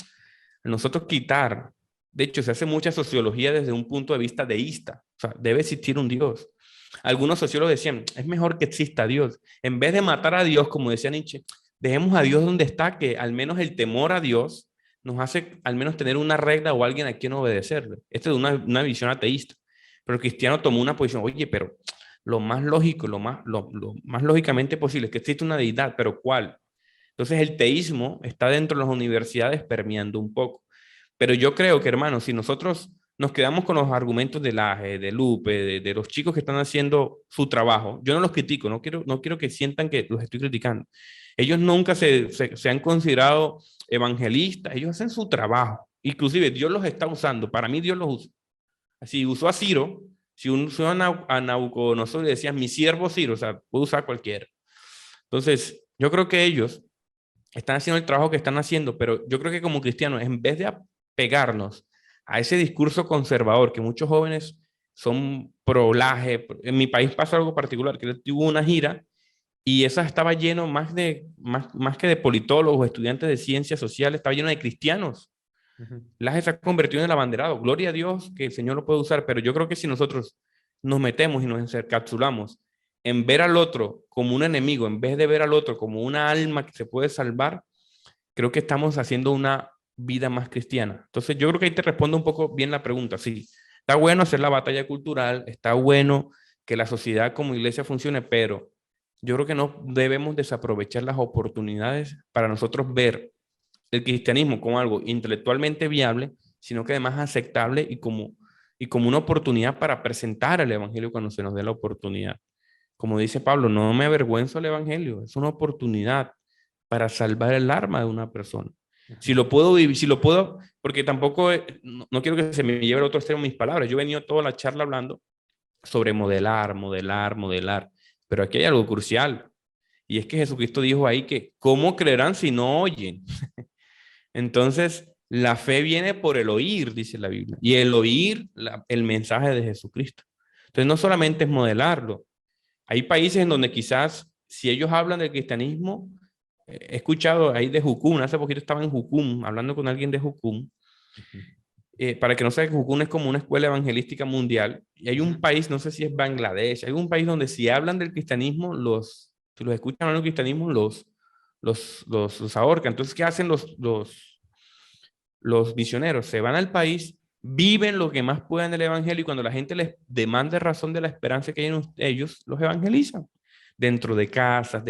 nosotros quitar. De hecho, se hace mucha sociología desde un punto de vista deísta. O sea, debe existir un Dios. Algunos sociólogos decían, es mejor que exista Dios. En vez de matar a Dios, como decía Nietzsche, dejemos a Dios donde está, que al menos el temor a Dios nos hace al menos tener una regla o alguien a quien obedecerle. Esta es una visión ateísta. Pero el cristiano tomó una posición, oye, pero lo más lógico, lo más lógicamente posible es que existe una deidad, pero ¿cuál? Entonces el teísmo está dentro de las universidades permeando un poco. Pero yo creo que, hermano, si nosotros nos quedamos con los argumentos de Laje, de Lupe, de los chicos que están haciendo su trabajo, yo no los critico, no quiero que sientan que los estoy criticando. Ellos nunca se han considerado evangelistas, ellos hacen su trabajo. Inclusive Dios los está usando, para mí Dios los usa. Si usó a Ciro, si usó a Nabucodonosor y decían mi siervo Ciro, o sea, puede usar a cualquiera. Entonces, yo creo que ellos están haciendo el trabajo que están haciendo, pero yo creo que como cristianos, en vez de apegarnos a ese discurso conservador que muchos jóvenes son pro-laje, en mi país pasa algo particular, que tuvo una gira y esa estaba lleno más que de politólogos, estudiantes de ciencias sociales, estaba lleno de cristianos. Ujú. Laje se ha convertido en el abanderado. Gloria a Dios que el Señor lo puede usar, pero yo creo que si nosotros nos metemos y nos encapsulamos en ver al otro como un enemigo, en vez de ver al otro como una alma que se puede salvar, creo que estamos haciendo una vida más cristiana. Entonces, yo creo que ahí te respondo un poco bien la pregunta. Sí, está bueno hacer la batalla cultural, está bueno que la sociedad como iglesia funcione, pero yo creo que no debemos desaprovechar las oportunidades para nosotros ver el cristianismo como algo intelectualmente viable, sino que además aceptable y como una oportunidad para presentar el evangelio cuando se nos dé la oportunidad. Como dice Pablo, no me avergüenzo del evangelio, es una oportunidad para salvar el alma de una persona. Si Ujú. lo puedo vivir, si lo puedo, porque tampoco, no quiero que se me lleve al otro extremo mis palabras. Yo he venido toda la charla hablando sobre modelar, modelar, modelar, pero aquí hay algo crucial, y es que Jesucristo dijo ahí que, ¿cómo creerán si no oyen? Entonces, la fe viene por el oír, dice la Biblia, y el oír el mensaje de Jesucristo. Entonces, no solamente es modelarlo. Hay países en donde quizás, si ellos hablan del cristianismo, he escuchado ahí de Jucum, hace poquito estaba en Jucum, hablando con alguien de Jucum, Ujú. para que no sepa que Jucum es como una escuela evangelística mundial, y hay un Ujú. país, no sé si es Bangladesh, hay un país donde si hablan del cristianismo, si los escuchan hablando del cristianismo, los ahorcan. Entonces, ¿qué hacen los misioneros? Se van al país, viven lo que más puedan del evangelio y cuando la gente les demanda razón de la esperanza que hay en ellos, los evangelizan dentro de casas,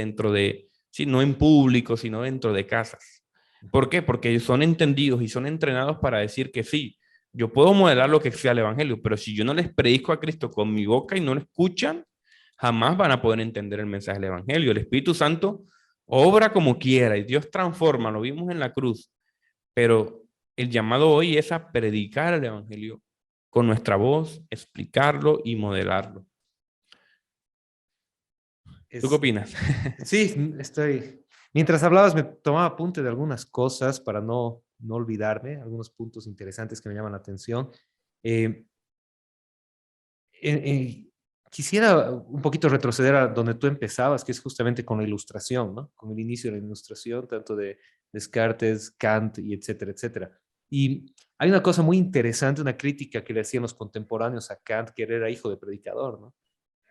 sí, no en público, sino dentro de casas. ¿Por qué? Porque ellos son entendidos y son entrenados para decir que sí, yo puedo modelar lo que sea el evangelio, pero si yo no les predico a Cristo con mi boca y no lo escuchan, jamás van a poder entender el mensaje del evangelio. El Espíritu Santo obra como quiera y Dios transforma, lo vimos en la cruz, pero el llamado hoy es a predicar el evangelio con nuestra voz, explicarlo y modelarlo. ¿Tú qué Es, opinas? sí, estoy. Mientras hablabas, me tomaba apunte de algunas cosas para no olvidarme, algunos puntos interesantes que me llaman la atención. Eh, eh, eh, Quisiera un poquito retroceder a donde tú empezabas, que es justamente con la ilustración, ¿no? Con el inicio de la ilustración, tanto de Descartes, Kant y etcétera, etcétera. Y hay una cosa muy interesante, una crítica que le hacían los contemporáneos a Kant, que él era hijo de predicador, ¿no?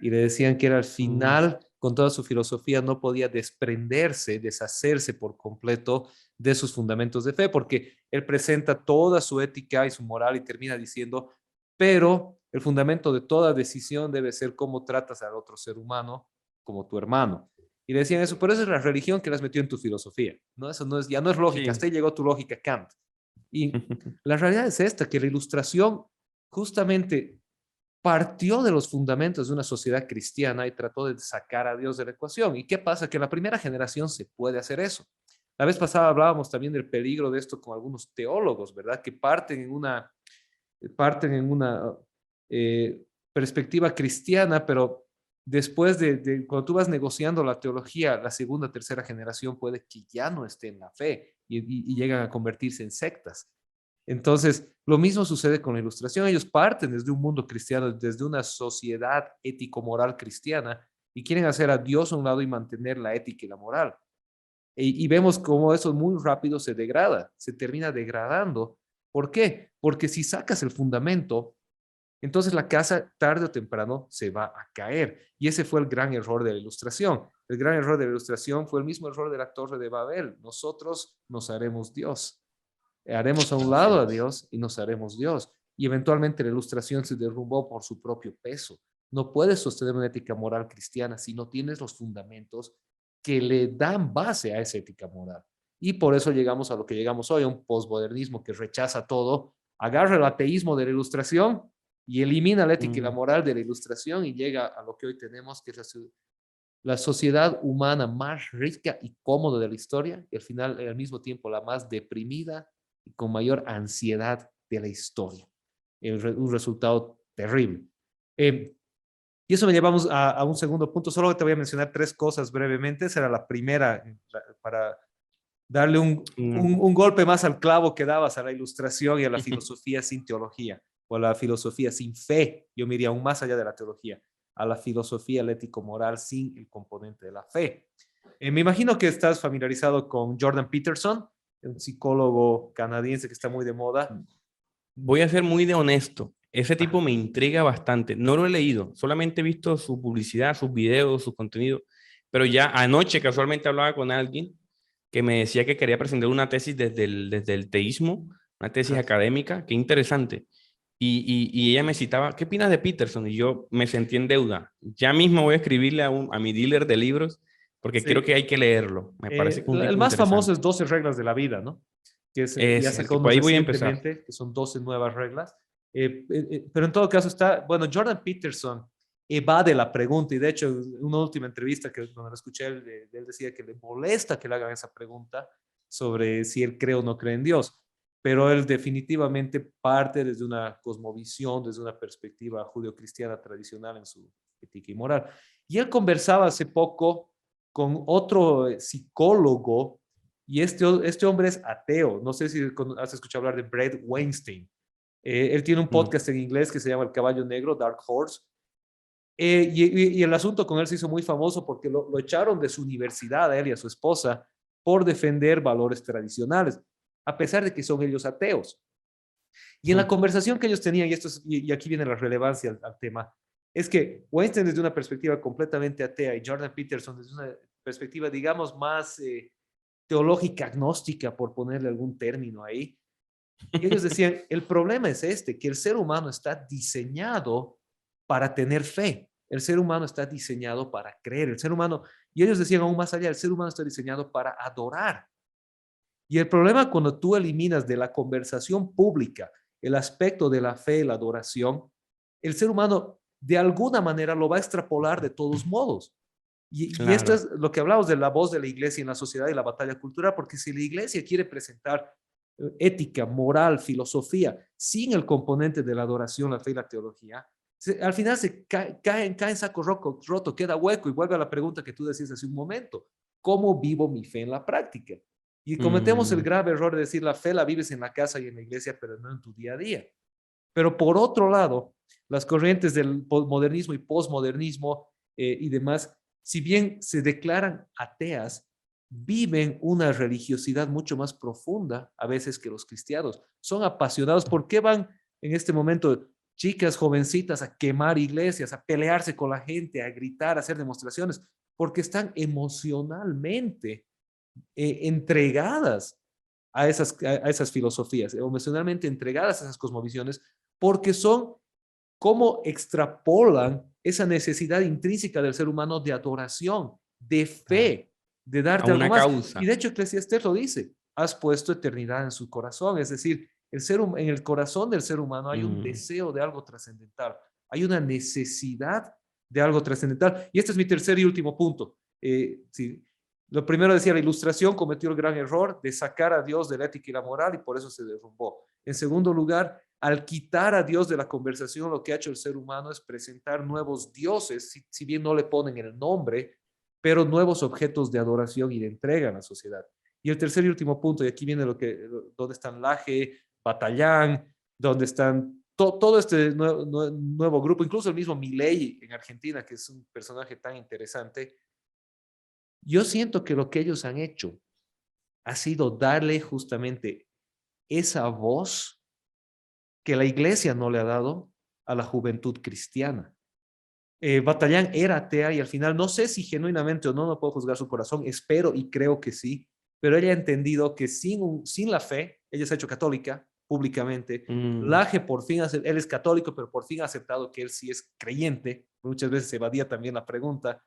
Y le decían que era al final, con toda su filosofía, no podía desprenderse, deshacerse por completo de sus fundamentos de fe, porque él presenta toda su ética y su moral y termina diciendo, pero el fundamento de toda decisión debe ser cómo tratas al otro ser humano como tu hermano. Y decían eso, pero esa es la religión que las metió en tu filosofía, ¿no? Eso no es, ya no es lógica, hasta Sí. ahí llegó tu lógica Kant. Y la realidad es esta, que la ilustración justamente partió de los fundamentos de una sociedad cristiana y trató de sacar a Dios de la ecuación. ¿Y qué pasa? Que en la primera generación se puede hacer eso. La vez pasada hablábamos también del peligro de esto con algunos teólogos, ¿verdad? Que parten en una perspectiva cristiana, pero después cuando tú vas negociando la teología, la segunda, tercera generación puede que ya no esté en la fe y llegan a convertirse en sectas. Entonces, lo mismo sucede con la Ilustración. Ellos parten desde un mundo cristiano, desde una sociedad ético-moral cristiana y quieren hacer a Dios a un lado y mantener la ética y la moral. Y vemos cómo eso muy rápido se degrada, se termina degradando. ¿Por qué? Porque si sacas el fundamento, entonces la casa tarde o temprano se va a caer. Y ese fue el gran error de la Ilustración. El gran error de la Ilustración fue el mismo error de la Torre de Babel. Nosotros nos haremos Dios. Haremos a un lado a Dios y nos haremos Dios. Y eventualmente la Ilustración se derrumbó por su propio peso. No puedes sostener una ética moral cristiana si no tienes los fundamentos que le dan base a esa ética moral. Y por eso llegamos a lo que llegamos hoy, a un posmodernismo que rechaza todo, agarra el ateísmo de la Ilustración y elimina la ética y la moral de la Ilustración y llega a lo que hoy tenemos, que es la sociedad humana más rica y cómoda de la historia y al mismo tiempo la más deprimida y con mayor ansiedad de la historia. Un resultado terrible. Y eso me llevamos a un segundo punto. Solo te voy a mencionar tres cosas brevemente. Esa era la primera para darle un golpe más al clavo que dabas a la Ilustración y a la filosofía sin teología, o a la filosofía sin fe. Yo me iría aún más allá de la teología, a la filosofía ético-moral sin el componente de la fe. Me imagino que estás familiarizado con Jordan Peterson, un psicólogo canadiense que está muy de moda. Voy a ser muy de honesto. Ese tipo me intriga bastante. No lo he leído, solamente he visto su publicidad, sus videos, su contenido. Pero ya anoche casualmente hablaba con alguien que me decía que quería presentar una tesis desde el teísmo, una tesis académica. Qué interesante. Y ella me citaba, ¿qué opinas de Peterson? Y yo me sentí en deuda. Ya mismo voy a escribirle a mi dealer de libros porque creo que hay que leerlo. Me parece que es un El tipo más famoso interesante. es 12 reglas de la vida, ¿no? Que ya Es el sacó tipo, unos ahí voy a empezar. recientemente, que son 12 nuevas reglas. Pero en todo caso está, bueno, Jordan Peterson evade la pregunta y de hecho en una última entrevista que cuando lo escuché, él decía que le molesta que le hagan esa pregunta sobre si él cree o no cree en Dios, pero él definitivamente parte desde una cosmovisión, desde una perspectiva judeocristiana tradicional en su ética y moral. Y él conversaba hace poco con otro psicólogo y este hombre es ateo. No sé si has escuchado hablar de Brett Weinstein. Él tiene un No. podcast en inglés que se llama El Caballo Negro, Dark Horse. Y el asunto con él se hizo muy famoso porque lo echaron de su universidad a él y a su esposa por defender valores tradicionales, a pesar de que son ellos ateos. Y en la conversación que ellos tenían, y aquí viene la relevancia al tema, es que Weinstein desde una perspectiva completamente atea y Jordan Peterson desde una perspectiva, digamos, más teológica agnóstica, por ponerle algún término ahí. Y ellos decían, el problema es que el ser humano está diseñado para tener fe. El ser humano está diseñado para creer. El ser humano, y ellos decían aún más allá, el ser humano está diseñado para adorar. Y el problema cuando tú eliminas de la conversación pública el aspecto de la fe y la adoración, el ser humano de alguna manera lo va a extrapolar de todos modos. Y esto es lo que hablamos de la voz de la iglesia en la sociedad y la batalla cultural, porque si la iglesia quiere presentar ética, moral, filosofía, sin el componente de la adoración, la fe y la teología, al final se cae en saco roto, queda hueco y vuelve a la pregunta que tú decías hace un momento, ¿cómo vivo mi fe en la práctica? Y cometemos el grave error de decir la fe la vives en la casa y en la iglesia, pero no en tu día a día. Pero por otro lado, las corrientes del modernismo y posmodernismo y demás, si bien se declaran ateas, viven una religiosidad mucho más profunda a veces que los cristianos. Son apasionados. ¿Por qué van en este momento chicas jovencitas a quemar iglesias, a pelearse con la gente, a gritar, a hacer demostraciones? Porque están emocionalmente entregadas a esas filosofías, emocionalmente entregadas a esas cosmovisiones, porque son como extrapolan esa necesidad intrínseca del ser humano de adoración, de fe, de A darte algo una más. causa. Y de hecho, Eclesiastés lo dice, has puesto eternidad en su corazón, es decir, en el corazón del ser humano hay un deseo de algo trascendental, hay una necesidad de algo trascendental. Y este es mi tercer y último punto. Sí. Lo primero decía, la Ilustración cometió el gran error de sacar a Dios de la ética y la moral y por eso se derrumbó. En segundo lugar, al quitar a Dios de la conversación, lo que ha hecho el ser humano es presentar nuevos dioses, si bien no le ponen el nombre, pero nuevos objetos de adoración y de entrega a la sociedad. Y el tercer y último punto, y aquí viene donde están Laje, Batallán, donde están todo este nuevo grupo, incluso el mismo Milei en Argentina, que es un personaje tan interesante. Yo siento que lo que ellos han hecho ha sido darle justamente esa voz que la iglesia no le ha dado a la juventud cristiana. Batallán era atea y al final, no sé si genuinamente o no, no puedo juzgar su corazón, espero y creo que sí, pero ella ha entendido que sin la fe, ella se ha hecho católica públicamente. Laje por fin, él es católico, pero por fin ha aceptado que él sí es creyente, muchas veces se evadía también la pregunta,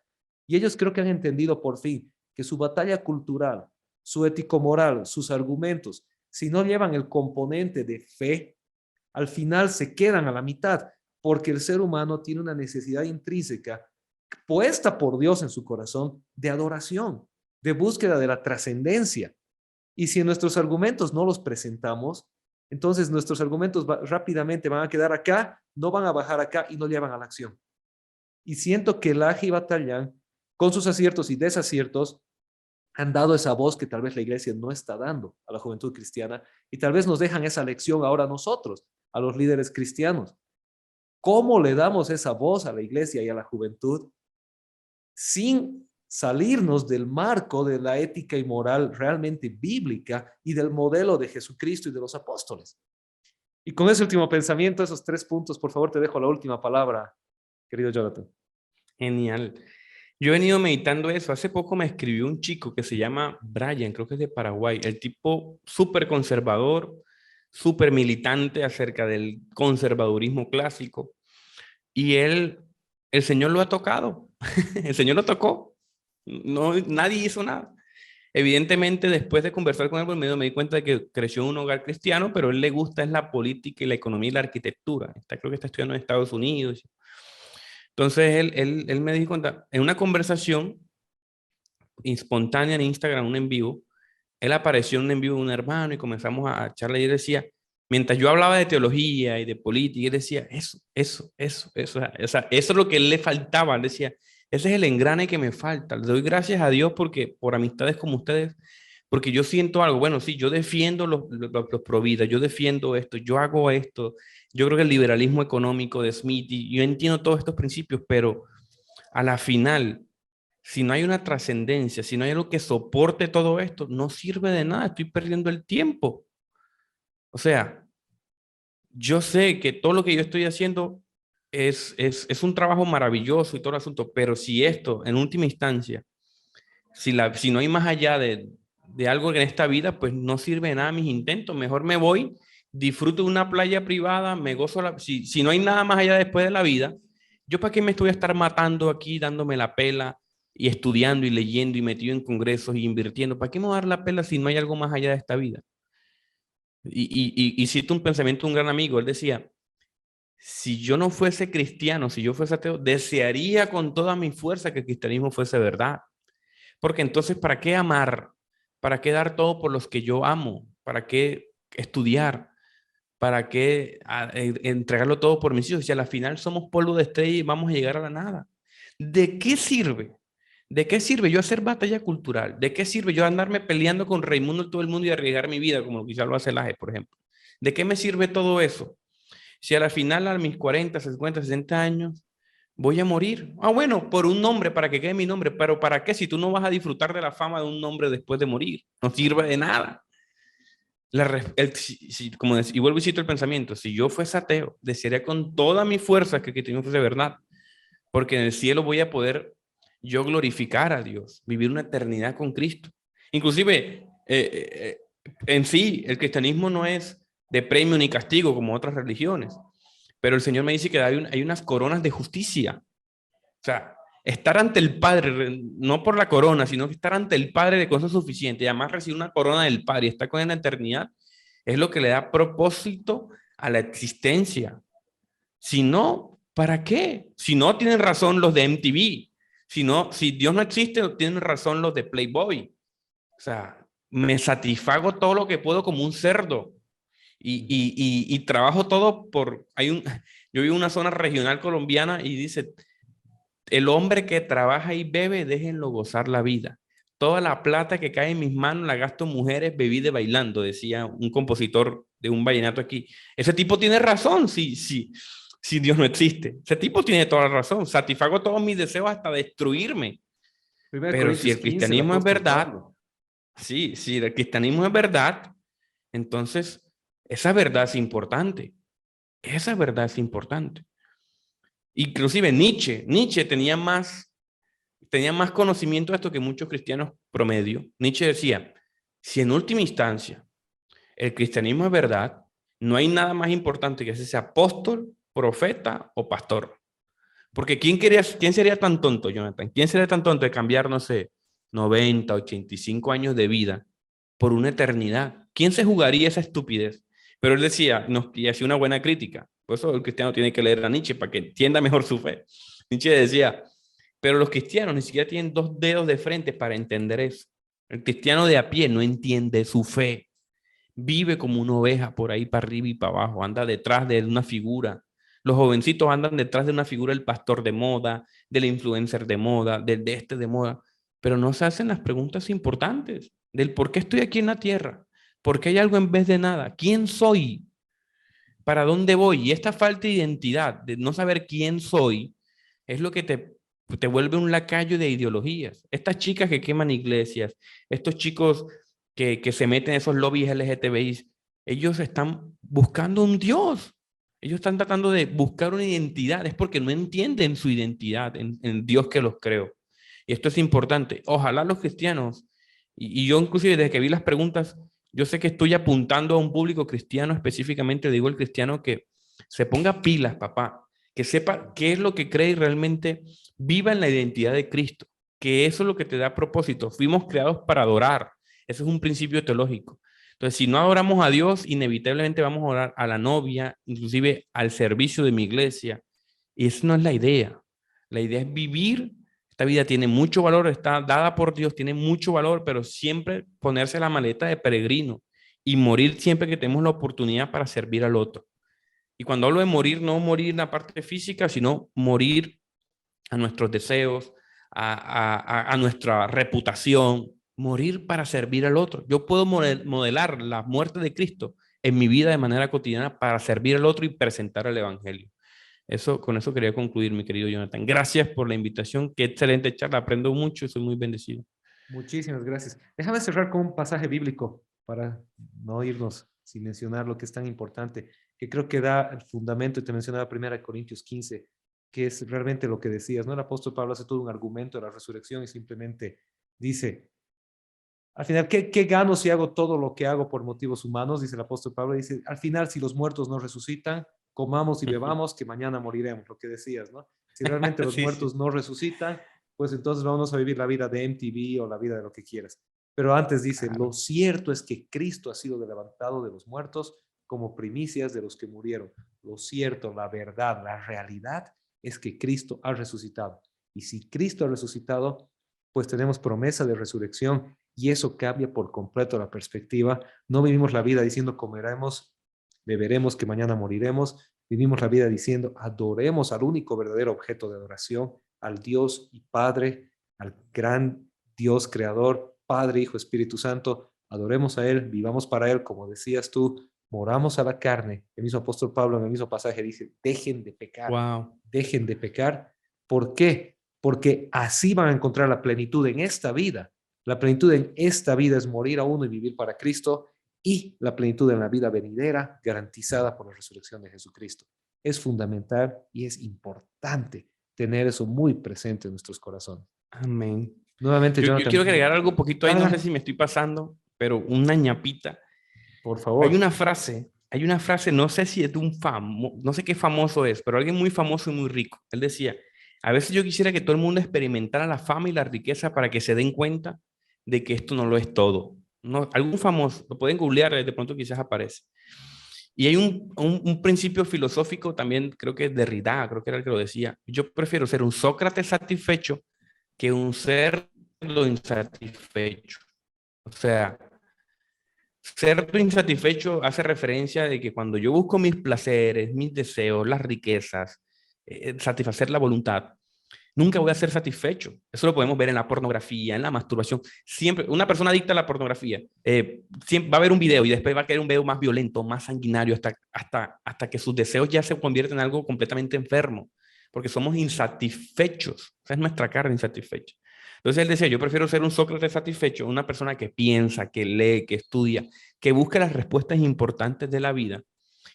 y ellos creo que han entendido por fin que su batalla cultural, su ético-moral, sus argumentos, si no llevan el componente de fe, al final se quedan a la mitad, porque el ser humano tiene una necesidad intrínseca puesta por Dios en su corazón de adoración, de búsqueda de la trascendencia. Y si nuestros argumentos no los presentamos, entonces nuestros argumentos rápidamente van a quedar acá, no van a bajar acá y no llevan a la acción. Y siento que Laje y Batallán, con sus aciertos y desaciertos, han dado esa voz que tal vez la iglesia no está dando a la juventud cristiana y tal vez nos dejan esa lección ahora a nosotros, a los líderes cristianos. ¿Cómo le damos esa voz a la iglesia y a la juventud sin salirnos del marco de la ética y moral realmente bíblica y del modelo de Jesucristo y de los apóstoles? Y con ese último pensamiento, esos 3 puntos, por favor, te dejo la última palabra, querido Jonathan. Genial. Yo he venido meditando eso. Hace poco me escribió un chico que se llama Brian, creo que es de Paraguay. El tipo súper conservador, súper militante acerca del conservadurismo clásico. Y el Señor lo ha tocado. El Señor lo tocó. No, nadie hizo nada. Evidentemente, después de conversar con él por medio, me di cuenta de que creció en un hogar cristiano, pero a él le gusta es la política y la economía y la arquitectura. Creo que está estudiando en Estados Unidos. Entonces, él me dijo en una conversación espontánea en Instagram, un en vivo, él apareció en un en vivo de un hermano y comenzamos a charlar y él decía, mientras yo hablaba de teología y de política, él decía, eso, o sea, eso es lo que él le faltaba, él decía, ese es el engrane que me falta, le doy gracias a Dios porque por amistades como ustedes, porque yo siento algo, bueno, sí, yo defiendo los pro vida, yo defiendo esto, yo hago esto, yo creo que el liberalismo económico de Smith, y yo entiendo todos estos principios, pero a la final, si no hay una trascendencia, si no hay algo que soporte todo esto, no sirve de nada, estoy perdiendo el tiempo. O sea, yo sé que todo lo que yo estoy haciendo es un trabajo maravilloso y todo el asunto, pero si esto, en última instancia, si no hay más allá de algo en esta vida, pues no sirve de nada mis intentos. Mejor me voy, disfruto de una playa privada, me gozo. Si no hay nada más allá después de la vida, ¿yo para qué me estoy a estar matando aquí, dándome la pela y estudiando y leyendo y metido en congresos y invirtiendo? ¿Para qué me voy a dar la pela si no hay algo más allá de esta vida? Y cito un pensamiento de un gran amigo, él decía, si yo no fuese cristiano, si yo fuese ateo, desearía con toda mi fuerza que el cristianismo fuese verdad. Porque entonces, ¿para qué amar? ¿Para qué dar todo por los que yo amo? ¿Para qué estudiar? ¿Para qué entregarlo todo por mis hijos? Si a la final somos polvo de estrella y vamos a llegar a la nada. ¿De qué sirve? ¿De qué sirve yo hacer batalla cultural? ¿De qué sirve yo andarme peleando con Raimundo y todo el mundo y arriesgar mi vida, como quizá lo hace Laje, por ejemplo? ¿De qué me sirve todo eso? Si a la final, a mis 40, 50, 60 años, voy a morir. Ah, bueno, por un nombre, para que quede mi nombre. Pero ¿para qué? Si tú no vas a disfrutar de la fama de un nombre después de morir. No sirve de nada. Y vuelvo y cito el pensamiento. Si yo fuese ateo, desearía con toda mi fuerza que Cristo fuese verdad. Porque en el cielo voy a poder yo glorificar a Dios, vivir una eternidad con Cristo. Inclusive, en sí, el cristianismo no es de premio ni castigo como otras religiones, pero el Señor me dice que hay unas coronas de justicia. O sea, estar ante el Padre, no por la corona, sino que estar ante el Padre de cosas suficientes y además recibir una corona del Padre y estar con él en la eternidad, es lo que le da propósito a la existencia. Si no, ¿para qué? Si no, tienen razón los de MTV. Si no, si Dios no existe, tienen razón los de Playboy. O sea, me satisfago todo lo que puedo como un cerdo y trabajo todo por... yo vivo en una zona regional colombiana y dice, el hombre que trabaja y bebe, déjenlo gozar la vida. Toda la plata que cae en mis manos la gasto en mujeres, bebida y bailando, decía un compositor de un vallenato aquí. Ese tipo tiene razón, si Dios no existe. Ese tipo tiene toda la razón. Satisfago todos mis deseos hasta destruirme. 1 Pero si Corintios el 15, el cristianismo es apóstol verdad, Pablo. sí, si el cristianismo es verdad, entonces esa verdad es importante. Esa verdad es importante. Inclusive Nietzsche tenía más conocimiento de esto que muchos cristianos promedio. Nietzsche decía, si en última instancia el cristianismo es verdad, no hay nada más importante que ese apóstol, profeta o pastor. Porque ¿quién sería tan tonto, Jonathan? ¿Quién sería tan tonto de cambiar, no sé, 90, 85 años de vida por una eternidad? ¿Quién se jugaría esa estupidez? Pero él decía, y hacía una buena crítica. Por eso el cristiano tiene que leer a Nietzsche para que entienda mejor su fe. Nietzsche decía, pero los cristianos ni siquiera tienen dos dedos de frente para entender eso. El cristiano de a pie no entiende su fe. Vive como una oveja por ahí para arriba y para abajo. Anda detrás de una figura. Los jovencitos andan detrás de una figura del pastor de moda, del influencer de moda, del de este de moda. Pero no se hacen las preguntas importantes del por qué estoy aquí en la tierra. ¿Por qué hay algo en vez de nada? ¿Quién soy? ¿Para dónde voy? Y esta falta de identidad, de no saber quién soy, es lo que te vuelve un lacayo de ideologías. Estas chicas que queman iglesias, estos chicos que se meten en esos lobbies LGTBI, ellos están buscando un Dios. Ellos están tratando de buscar una identidad. Es porque no entienden su identidad en Dios que los creó. Y esto es importante. Ojalá los cristianos, y yo inclusive desde que vi las preguntas, yo sé que estoy apuntando a un público cristiano, específicamente digo el cristiano que se ponga pilas, papá, que sepa qué es lo que cree y realmente viva en la identidad de Cristo, que eso es lo que te da propósito. Fuimos creados para adorar. Eso es un principio teológico. Entonces, si no adoramos a Dios, inevitablemente vamos a orar a la novia, inclusive al servicio de mi iglesia. Y esa no es la idea. La idea es vivir. Esta vida tiene mucho valor, está dada por Dios, tiene mucho valor, pero siempre ponerse la maleta de peregrino y morir siempre que tenemos la oportunidad para servir al otro. Y cuando hablo de morir, no morir en la parte física, sino morir a nuestros deseos, a nuestra reputación, morir para servir al otro. Yo puedo modelar la muerte de Cristo en mi vida de manera cotidiana para servir al otro y presentar el Evangelio. Con eso quería concluir, mi querido Jonathan. Gracias por la invitación. Qué excelente charla. Aprendo mucho y soy muy bendecido. Muchísimas gracias. Déjame cerrar con un pasaje bíblico para no irnos sin mencionar lo que es tan importante, que creo que da el fundamento, y te mencionaba 1 Corintios 15, que es realmente lo que decías, ¿no? El apóstol Pablo hace todo un argumento de la resurrección y simplemente dice, al final, ¿qué gano si hago todo lo que hago por motivos humanos? Dice el apóstol Pablo, dice, al final, si los muertos no resucitan, comamos y bebamos, que mañana moriremos, lo que decías, ¿no? Si realmente los Sí, muertos sí. no resucitan, pues entonces vamos a vivir la vida de MTV o la vida de lo que quieras. Pero antes dice, lo Claro. cierto es que Cristo ha sido levantado de los muertos como primicias de los que murieron. Lo cierto, la verdad, la realidad es que Cristo ha resucitado. Y si Cristo ha resucitado, pues tenemos promesa de resurrección y eso cambia por completo la perspectiva. No vivimos la vida diciendo comeremos, beberemos, que mañana moriremos. Vivimos la vida diciendo adoremos al único verdadero objeto de adoración, al Dios y Padre, al gran Dios creador, Padre, Hijo, Espíritu Santo. Adoremos a Él, vivamos para Él, como decías tú, moramos a la carne. El mismo apóstol Pablo en el mismo pasaje dice, dejen de pecar, Wow. dejen de pecar. ¿Por qué? Porque así van a encontrar la plenitud en esta vida. La plenitud en esta vida es morir a uno y vivir para Cristo, y la plenitud en la vida venidera garantizada por la resurrección de Jesucristo. Es fundamental y es importante tener eso muy presente en nuestros corazones. Amén. Nuevamente, Yo quiero Jonathan, agregar algo un poquito ahí, dale, no sé dale, si me estoy pasando, pero una ñapita. por Hay favor. una frase, no sé si es de un famoso, no sé qué famoso es, pero alguien muy famoso y muy rico. Él decía, a veces yo quisiera que todo el mundo experimentara la fama y la riqueza para que se den cuenta de que esto no lo es todo. No, algún famoso, lo pueden googlear, de pronto quizás aparece. Y hay un principio filosófico también, creo que es Derrida, creo que era el que lo decía. Yo prefiero ser un Sócrates satisfecho que un cerdo insatisfecho. O sea, cerdo insatisfecho hace referencia de que cuando yo busco mis placeres, mis deseos, las riquezas, satisfacer la voluntad, nunca voy a ser satisfecho. Eso lo podemos ver en la pornografía, en la masturbación. Siempre, una persona adicta a la pornografía, siempre va a ver un video y después va a querer un video más violento, más sanguinario, hasta que sus deseos ya se convierten en algo completamente enfermo, porque somos insatisfechos. Esa es nuestra carne insatisfecha. Entonces él decía, yo prefiero ser un Sócrates satisfecho, una persona que piensa, que lee, que estudia, que busca las respuestas importantes de la vida,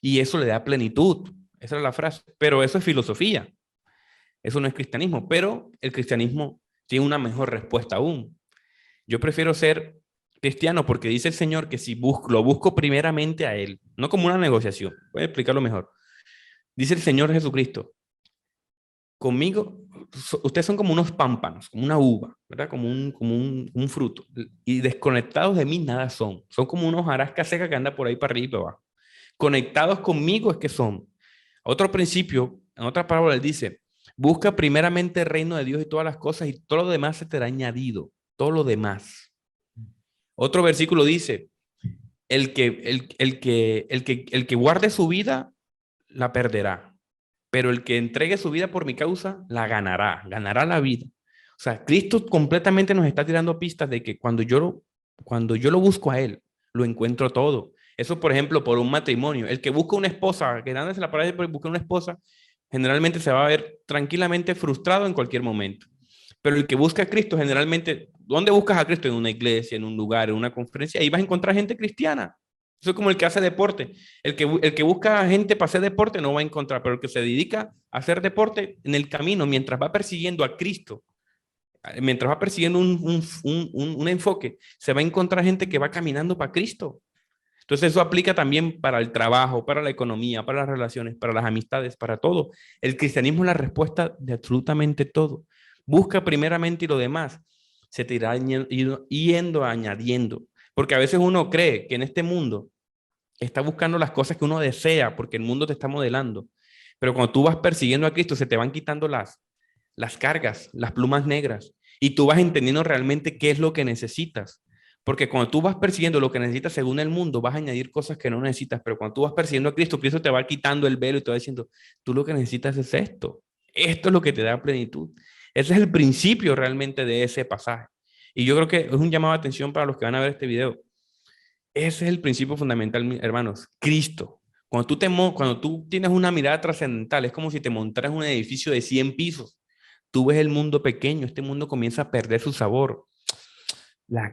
y eso le da plenitud. Esa es la frase. Pero eso es filosofía. Eso no es cristianismo, pero el cristianismo tiene una mejor respuesta aún. Yo prefiero ser cristiano porque dice el Señor que si lo busco primeramente a Él, no como una negociación. Voy a explicarlo mejor. Dice el Señor Jesucristo, conmigo, ustedes son como unos pámpanos, como una uva, ¿verdad? Como un fruto. Y desconectados de mí nada son. Son como unos hojarasca seca que anda por ahí para arriba y para abajo. Conectados conmigo es que son. Otro principio, en otra parábola, él dice, busca primeramente el reino de Dios y todas las cosas y todo lo demás se te hará añadido. Todo lo demás. Otro versículo dice, el que guarde su vida, la perderá. Pero el que entregue su vida por mi causa, la ganará la vida. O sea, Cristo completamente nos está tirando pistas de que cuando yo lo busco a Él, lo encuentro todo. Eso, por ejemplo, por un matrimonio. El que busca una esposa, que dándose la palabra por buscar una esposa, generalmente se va a ver tranquilamente frustrado en cualquier momento. Pero el que busca a Cristo, generalmente, ¿dónde buscas a Cristo? En una iglesia, en un lugar, en una conferencia, ahí vas a encontrar gente cristiana. Eso es como el que hace deporte. El que busca gente para hacer deporte no va a encontrar, pero el que se dedica a hacer deporte en el camino, mientras va persiguiendo a Cristo, mientras va persiguiendo un enfoque, se va a encontrar gente que va caminando para Cristo. Entonces eso aplica también para el trabajo, para la economía, para las relaciones, para las amistades, para todo. El cristianismo es la respuesta de absolutamente todo. Busca primeramente y lo demás se te irá yendo añadiendo. Porque a veces uno cree que en este mundo está buscando las cosas que uno desea porque el mundo te está modelando. Pero cuando tú vas persiguiendo a Cristo, se te van quitando las cargas, las plumas negras, y tú vas entendiendo realmente qué es lo que necesitas. Porque cuando tú vas persiguiendo lo que necesitas según el mundo, vas a añadir cosas que no necesitas. Pero cuando tú vas persiguiendo a Cristo, Cristo te va quitando el velo y te va diciendo, tú lo que necesitas es esto. Esto es lo que te da plenitud. Ese es el principio realmente de ese pasaje. Y yo creo que es un llamado de atención para los que van a ver este video. Ese es el principio fundamental, hermanos. Cristo. Cuando tú tienes una mirada trascendental, es como si te montaras un edificio de 100 pisos. Tú ves el mundo pequeño, este mundo comienza a perder su sabor.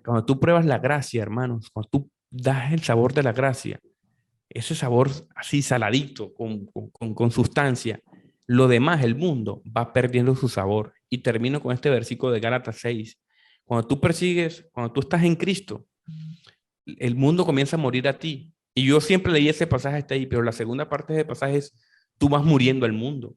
Cuando tú pruebas la gracia, hermanos, cuando tú das el sabor de la gracia, ese sabor así saladito, con sustancia, lo demás, el mundo, va perdiendo su sabor. Y termino con este versículo de Gálatas 6. Cuando tú estás en Cristo, el mundo comienza a morir a ti. Y yo siempre leí ese pasaje hasta ahí, pero la segunda parte de ese pasaje es, tú vas muriendo al mundo.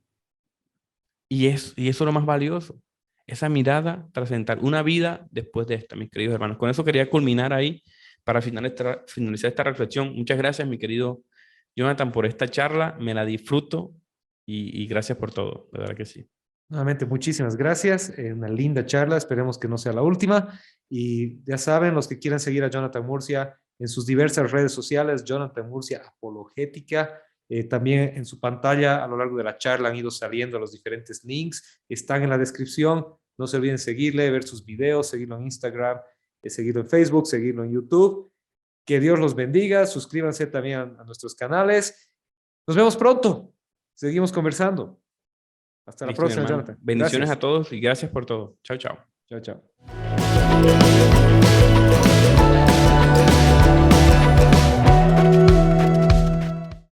Y eso es lo más valioso, esa mirada trascendental, una vida después de esta, mis queridos hermanos. Con eso quería culminar ahí para finalizar esta reflexión. Muchas gracias, mi querido Jonathan, por esta charla. Me la disfruto y gracias por todo, de verdad que sí. Nuevamente, muchísimas gracias. Una linda charla. Esperemos que no sea la última. Y ya saben, los que quieran seguir a Jonathan Murcia en sus diversas redes sociales, Jonathan Murcia Apologética. También en su pantalla, a lo largo de la charla, han ido saliendo los diferentes links. Están en la descripción. No se olviden seguirle, ver sus videos, seguirlo en Instagram, seguirlo en Facebook, seguirlo en YouTube. Que Dios los bendiga. Suscríbanse también a nuestros canales. Nos vemos pronto. Seguimos conversando. Hasta la Listo, próxima, hermano. Jonathan. Bendiciones Gracias. a todos y gracias por todo. Chao, chao. Chao, chao.